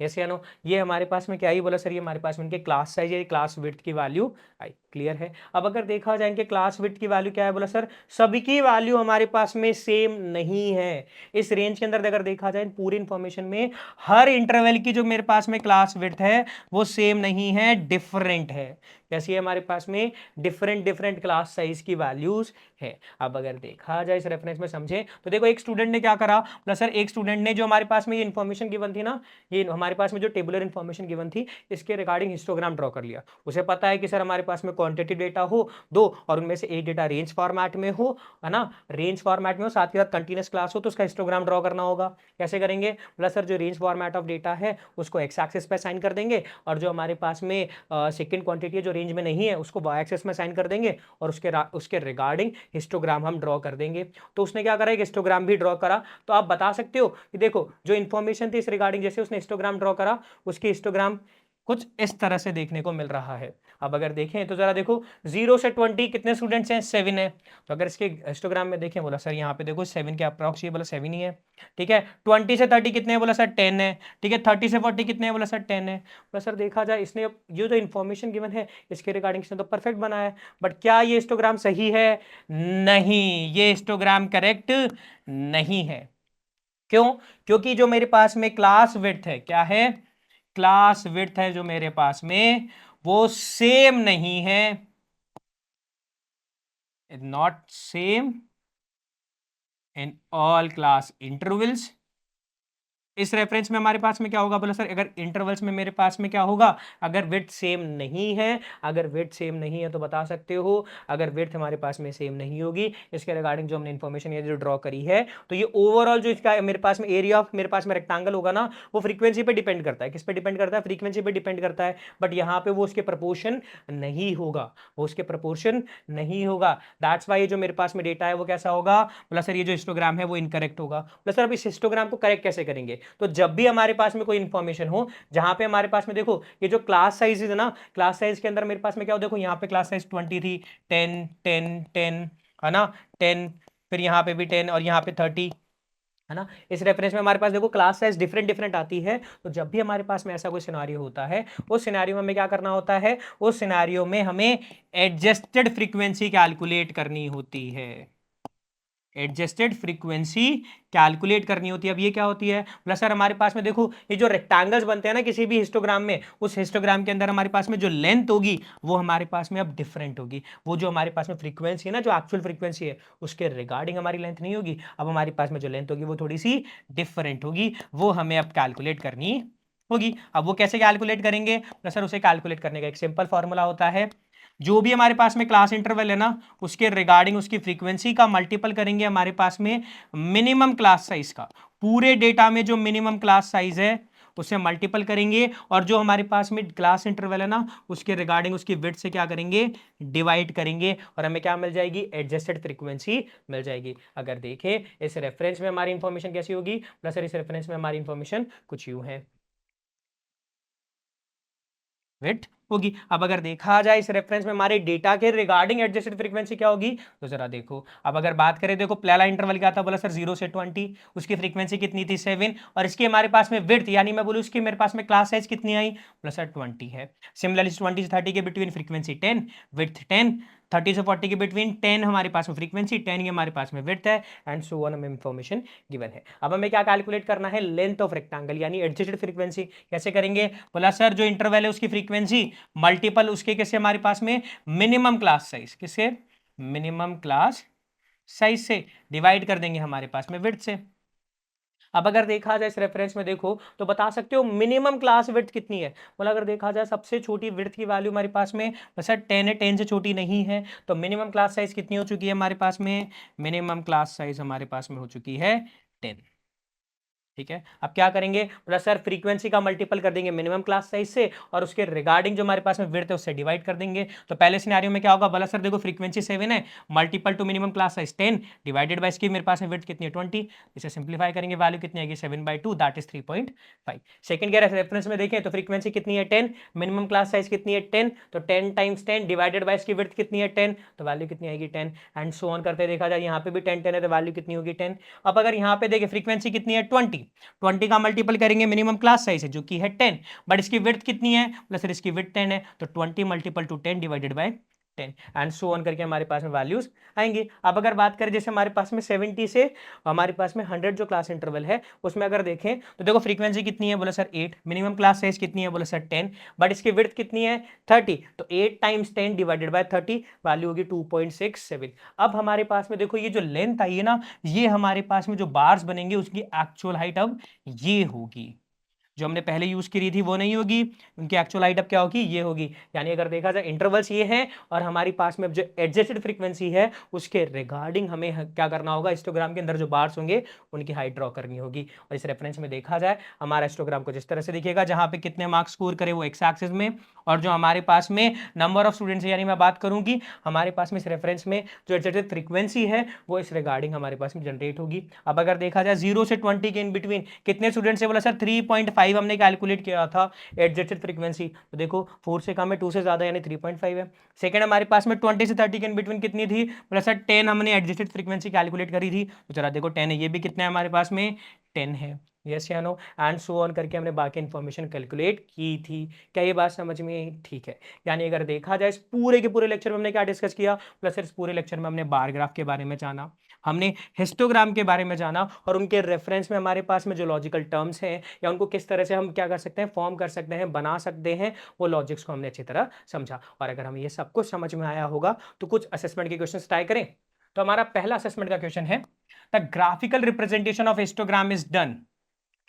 यस या नो, ये हमारे पास में क्या ही बोला सर, ये हमारे पास में इनके क्लास साइज है, क्लास विड्थ की वैल्यू आई। क्लियर है। अब अगर देखा जाए इनके क्लास विड्थ की वैल्यू क्या है, बोला सर सभी की वैल्यू हमारे पास में सेम नहीं है। इस रेंज के अंदर अगर देखा जाए पूरी इंफॉर्मेशन में हर इंटरवल की जो मेरे पास में क्लास विड्थ है वो सेम नहीं है, डिफरेंट है। कैसी है हमारे पास में, डिफरेंट डिफरेंट क्लास साइज की वैल्यूज है। अब अगर देखा जाए इस रेफरेंस में समझे तो देखो एक स्टूडेंट ने क्या करा, प्लस सर एक स्टूडेंट ने जो हमारे पास में ये इन्फॉर्मेशन गिवन थी ना, ये हमारे पास में जो टेबुलर इन्फॉर्मेशन गिवन थी इसके रिगार्डिंग हिस्टोग्राम ड्रॉ कर लिया। उसे पता है कि सर हमारे पास में क्वांटिटेटिव डेटा हो दो और उनमें से एक डेटा रेंज फॉर्मेट में हो, है ना, रेंज फॉर्मेट में हो, साथ ही साथ कंटिन्यूअस क्लास हो, तो उसका हिस्टोग्राम ड्रॉ करना होगा। कैसे करेंगे, प्लस सर जो रेंज फॉर्मेट ऑफ डेटा है उसको एक्स एक्सिस पे साइन कर देंगे और जो हमारे पास में सेकंड क्वांटिटी है जो रेंज में नहीं है उसको वाई एक्सिस में साइन कर देंगे और उसके रिगार्डिंग हिस्टोग्राम हम ड्रॉ कर देंगे। तो उसने क्या करा, एक हिस्टोग्राम भी ड्रॉ करा। तो आप बता सकते हो कि देखो जो इन्फॉर्मेशन थी इस रिगार्डिंग, जैसे उसने हिस्टोग्राम ड्रॉ करा उसकी हिस्टोग्राम कुछ इस तरह से देखने को मिल रहा है। अब अगर देखें तो जरा देखो 0 से 20 कितने स्टूडेंट्स हैं, 7 है। तो अगर इसके हिस्टोग्राम में देखें, बोला सर यहाँ पे देखो 7 के अप्रॉक्स, ये बोला 7 ही है। ठीक है, 20 से 30 कितने हैं, बोला सर 10 है। ठीक है, 30 से 40 कितने हैं, बोला सर 10 है। बोला सर देखा जाए इसने ये जो इन्फॉर्मेशन गिवन है इसके रिगार्डिंग इसने तो परफेक्ट बनाया है, बट क्या ये हिस्टोग्राम सही है, नहीं, ये हिस्टोग्राम करेक्ट नहीं है। क्यों, क्योंकि जो मेरे पास में क्लास विड्थ है, क्या है, क्लास विड्थ है जो मेरे पास में वो सेम नहीं है, not same in all class intervals. इस रेफरेंस में हमारे पास में क्या होगा, बोला सर अगर इंटरवल्स में मेरे पास में क्या होगा, अगर विड्थ सेम नहीं है, अगर विड्थ सेम नहीं है तो बता सकते हो, अगर विड्थ हमारे पास में सेम नहीं होगी इसके रिगार्डिंग जो हमने इन्फॉर्मेशन ये जो ड्रॉ करी है, तो ये ओवरऑल जो इसका मेरे पास में एरिया ऑफ मेरे पास में रेक्टेंगल होगा ना, वो फ्रीक्वेंसी पे डिपेंड करता है। किस पे डिपेंड करता है, फ्रीक्वेंसी पे डिपेंड करता है। बट यहाँ पे वो उसके प्रपोर्शन नहीं होगा, वो उसके प्रपोर्शन नहीं होगा। दैट्स वाई जो मेरे पास में डेटा है वो कैसा होगा, बोला सर ये जो हिस्टोग्राम है वो इनकरेक्ट होगा। बोला सर अब इस हिस्टोग्राम को करेक्ट कैसे करेंगे, तो जब भी हमारे पास में कोई इंफॉर्मेशन हो जहां पे हमारे पास में देखो ये जो क्लास साइज है ना, क्लास साइज के अंदर मेरे पास में क्या हो, देखो यहाँ पे क्लास साइज 20 थी, 10 10 10 है ना, 10, फिर यहाँ पे भी 10 और यहाँ पे 30 है ना। इस रेफरेंस में हमारे पास देखो क्लास साइज डिफरेंट डिफरेंट आती है। तो जब भी हमारे पास में ऐसा कोई सिनेरियो होता है उस सिनेरियो में हमें क्या करना होता है, उस सिनेरियो में हमें एडजस्टेड फ्रीक्वेंसी कैलकुलेट करनी होती है, एडजस्टेड फ्रीक्वेंसी कैलकुलेट करनी होती है। अब ये क्या होती है, प्लस सर हमारे पास में देखो ये जो रेक्टेंगल्स बनते हैं ना किसी भी हिस्टोग्राम में, उस हिस्टोग्राम के अंदर हमारे पास में जो लेंथ होगी वो हमारे पास में अब डिफरेंट होगी। वो जो हमारे पास में फ्रीक्वेंसी है ना, जो एक्चुअल फ्रीक्वेंसी है उसके रिगार्डिंग हमारी लेंथ नहीं होगी, अब हमारे पास में जो लेंथ होगी वो थोड़ी सी डिफरेंट होगी, वो हमें अब कैलकुलेट करनी होगी। अब वो कैसे कैलकुलेट करेंगे, प्लस सर उसे कैलकुलेट करने का एक सिंपल फॉर्मूला होता है, जो भी हमारे पास में क्लास इंटरवल है ना उसके रिगार्डिंग उसकी फ्रीक्वेंसी का मल्टीपल करेंगे हमारे पास में मिनिमम क्लास साइज का, पूरे डेटा में जो मिनिमम क्लास साइज है उससे मल्टीपल करेंगे और जो हमारे पास में क्लास इंटरवल है ना उसके रिगार्डिंग उसकी विड्थ से क्या करेंगे, डिवाइड करेंगे और हमें क्या मिल जाएगी, एडजस्टेड फ्रीक्वेंसी मिल जाएगी। अगर देखें इस रेफरेंस में हमारी इंफॉर्मेशन कैसी होगी, प्लस इस रेफरेंस में हमारी इंफॉर्मेशन कुछ यूं है, विड्थ होगी। अब अगर देखा जाए इस रेफरेंस में हमारे डेटा के रिगार्डिंग एडजस्टेड फ्रीक्वेंसी क्या होगी, तो जरा देखो। अब अगर बात करें, देखो पहला इंटरवल क्या था, बोला सर 0 से 20, उसकी फ्रीक्वेंसी कितनी थी 7 और इसकी हमारे पास में विड्थ यानी मैं बोलूँ इसकी मेरे पास में क्लास साइज कितनी आई, बोला सर 20 है। सिमिलरली 20 से 30 के बिटवीन फ्रीक्वेंसी 10, विड्थ 10, 30 से 40 के बिटवीन, 10 हमारे पास में फ्रीक्वेंसी, 10 ये हमारे पास में विड्थ है, एंड सो ऑन हमें इंफॉर्मेशन गिवन है। अब हमें क्या कैलकुलेट करना है, लेंथ ऑफ रेक्टेंगल यानी एडजस्टेड फ्रीक्वेंसी। कैसे करेंगे, बोला सर जो इंटरवल है उसकी फ्रीक्वेंसी मल्टीपल उसके किससे हमारे पास में मिनिमम क्लास साइज, किससे, मिनिमम क्लास साइज से डिवाइड कर देंगे हमारे पास में विड्थ से। अब अगर देखा जाए इस रेफरेंस में देखो तो बता सकते हो मिनिमम क्लास विड्थ कितनी है, बोला अगर देखा जाए सबसे छोटी विड्थ की वैल्यू हमारे पास में बस 10 है, 10 से छोटी नहीं है, तो मिनिमम क्लास साइज कितनी हो चुकी है हमारे पास में, मिनिमम क्लास साइज हमारे पास में हो चुकी है 10। ठीक है, अब क्या करेंगे, बोला सर फ्रीक्वेंसी का मल्टीपल कर देंगे मिनिमम क्लास साइज से और उसके रिगार्डिंग जो हमारे पास में विड्थ है उससे डिवाइड कर देंगे। तो पहले सिनेरियो में क्या होगा, बोला सर देखो फ्रीक्वेंसी 7 है, multiple to minimum class size 10 divided by इसकी मेरे पास में विड्थ कितनी है 20, इसे सिंप्लीफाई करेंगे वैल्यू कितनी आएगी 7/2 दैट इज 3.5। सेकंड कह रहे रेफरेंस में देखें तो फ्रीक्वेंसी कितनी है 10, मिनिमम क्लास साइज कितनी है 10, तो 10 टाइम्स 10 डिवाइडेड बाय इसकी विड्थ कितनी है 10, तो वैल्यू कितनी आएगी 10, एंड सो ऑन करते देखा जाए यहाँ पे भी 10 10 है तो वैल्यू कितनी होगी 10। अब अगर यहाँ पे देखें फ्रीक्वेंसी कितनी है 20, 20 का मल्टीपल करेंगे मिनिमम क्लास साइज है जो कि है 10, बट इसकी विड्थ कितनी है, प्लस इसकी विड्थ 10 है, तो 20 multiple to 10 divided by 10 and so on करके हमारे पास में वैल्यूज आएंगी। अब अगर बात करें जैसे हमारे पास में 70 से हमारे पास में 100 जो क्लास इंटरवल है उसमें अगर देखें तो देखो फ्रीक्वेंसी कितनी है, बोला सर 8, मिनिमम क्लास साइज कितनी है, बोला सर 10, बट इसकी विड्थ कितनी है 30, तो 8 टाइम्स 10 डिवाइडेड बाय 30 वैल्यू होगी 2.67। अब हमारे पास में देखो ये जो लेंथ आई है ना, ये हमारे पास में जो बार्स बनेंगे उसकी एक्चुअल हाइट अब ये होगी, जो हमने पहले यूज करी थी वो नहीं होगी, उनकी एक्चुअल हाइट अब क्या होगी, ये होगी। यानी अगर देखा जाए इंटरवल्स ये हैं और हमारी पास में जो एडजस्टेड फ्रीक्वेंसी है उसके रिगार्डिंग हमें क्या करना होगा, हिस्टोग्राम के अंदर जो बार्स होंगे उनकी हाइट ड्रॉ करनी होगी। और इस रेफरेंस में देखा जाए हमारा हिस्टोग्राम को जिस तरह से दिखेगा जहां पे कितने मार्क्स स्कोर करे वो एक्स एक्सिस में, और जो हमारे पास में नंबर ऑफ स्टूडेंट्स यानी मैं बात करूं कि हमारे पास में इस रेफरेंस में जो एडजस्टेड फ्रीक्वेंसी है वो इस रिगार्डिंग हमारे पास में जनरेट होगी। अब अगर देखा जाए 0 से 20 के इन बिटवीन कितने स्टूडेंट्स है, बोला सर 3.5 हमने कैलकुलेट किया था एडजस्टेड फ्रीक्वेंसी, तो देखो 4 से कम है 2 से ज्यादा यानी 3.5 है। सेकंड हमारे पास में 20 से 30 के इन बिटवीन कितनी थी, बोला सर 10 हमने एडजस्टेड फ्रीक्वेंसी कैलकुलेट करी थी, तो चला देखो 10 है, ये भी कितना है हमारे पास में 10 है, यस या नो, एंड सो ऑन करके हमने बाकी इंफॉर्मेशन कैलकुलेट की थी। क्या ये बात समझ में आई, ठीक है। यानी अगर देखा जाए इस पूरे के पूरे लेक्चर में हमने क्या डिस्कस किया, प्लस इस पूरे लेक्चर में हमने बार ग्राफ के बारे में जाना, हमने हिस्टोग्राम के बारे में जाना, और उनके रेफरेंस में हमारे पास में जो लॉजिकल टर्म्स हैं या उनको किस तरह से हम क्या कर सकते हैं, फॉर्म कर सकते हैं, बना सकते हैं, वो लॉजिक्स को हमने अच्छी तरह समझा। और अगर हमें ये सब कुछ समझ में आया होगा तो कुछ असेसमेंट के क्वेश्चन ट्राई करें। तो हमारा पहला असेसमेंट का क्वेश्चन है, the graphical representation of histogram is done.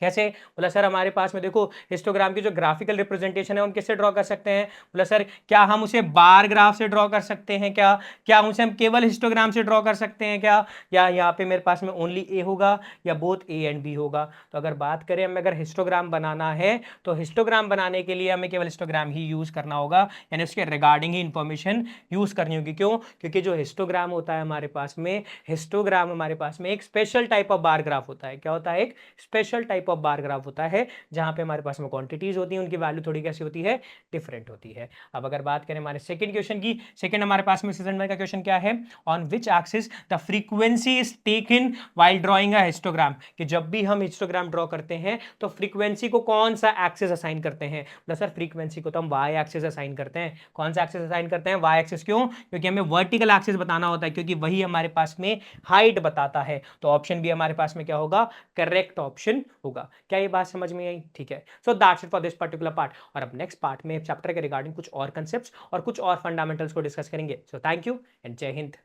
कैसे, बोला सर हमारे पास में देखो हिस्टोग्राम की जो ग्राफिकल रिप्रेजेंटेशन है हम किससे ड्रॉ कर सकते हैं, बोला सर क्या हम उसे बार ग्राफ से ड्रॉ कर सकते हैं, क्या क्या उसे हम केवल हिस्टोग्राम से ड्रॉ कर सकते हैं क्या, या यहाँ पे मेरे पास में ओनली ए होगा या बोथ ए एंड बी होगा। तो अगर बात करें हमें अगर हिस्टोग्राम बनाना है तो हिस्टोग्राम बनाने के लिए हमें केवल हिस्टोग्राम ही यूज करना होगा, यानी उसके रिगार्डिंग ही इंफॉर्मेशन यूज करनी होगी। क्यों, क्योंकि जो हिस्टोग्राम होता है हमारे पास में, हिस्टोग्राम हमारे पास में एक special type of bar graph होता है। क्या होता है, एक special type of bar graph होता है जहां पे हमारे पास में क्वांटिटीज होती हैं, उनकी वैल्यू थोड़ी कैसी होती है, डिफरेंट होती है। अब अगर बात करें हमारे सेकंड क्वेश्चन की, सेकंड हमारे पास में सीजन का क्वेश्चन क्या है, on which axis the frequency is taken while drawing a histogram, कि जब भी हम हिस्टोग्राम ड्रॉ करते हैं तो फ्रीक्वेंसी को कौन सा एक्सिस असाइन करते हैं, मतलब सर फ्रीक्वेंसी को तो हम वाई एक्सिस असाइन करते हैं। कौन सा एक्सिस असाइन करते हैं, वाई एक्सिस। क्यों, क्योंकि हमें वर्टिकल एक्सिस बताना होता है, क्योंकि वही हमारे पास में हाइट बताता है। तो ऑप्शन बी हमारे पास में क्या होगा, करेक्ट ऑप्शन होगा। क्या ये बात समझ में आई, ठीक है। So that's it for this particular part. और अब नेक्स्ट पार्ट में चैप्टर के रिगार्डिंग कुछ और कंसेप्ट्स और कुछ और फंडामेंटल्स को डिस्कस करेंगे। सो थैंक यू एंड जय हिंद।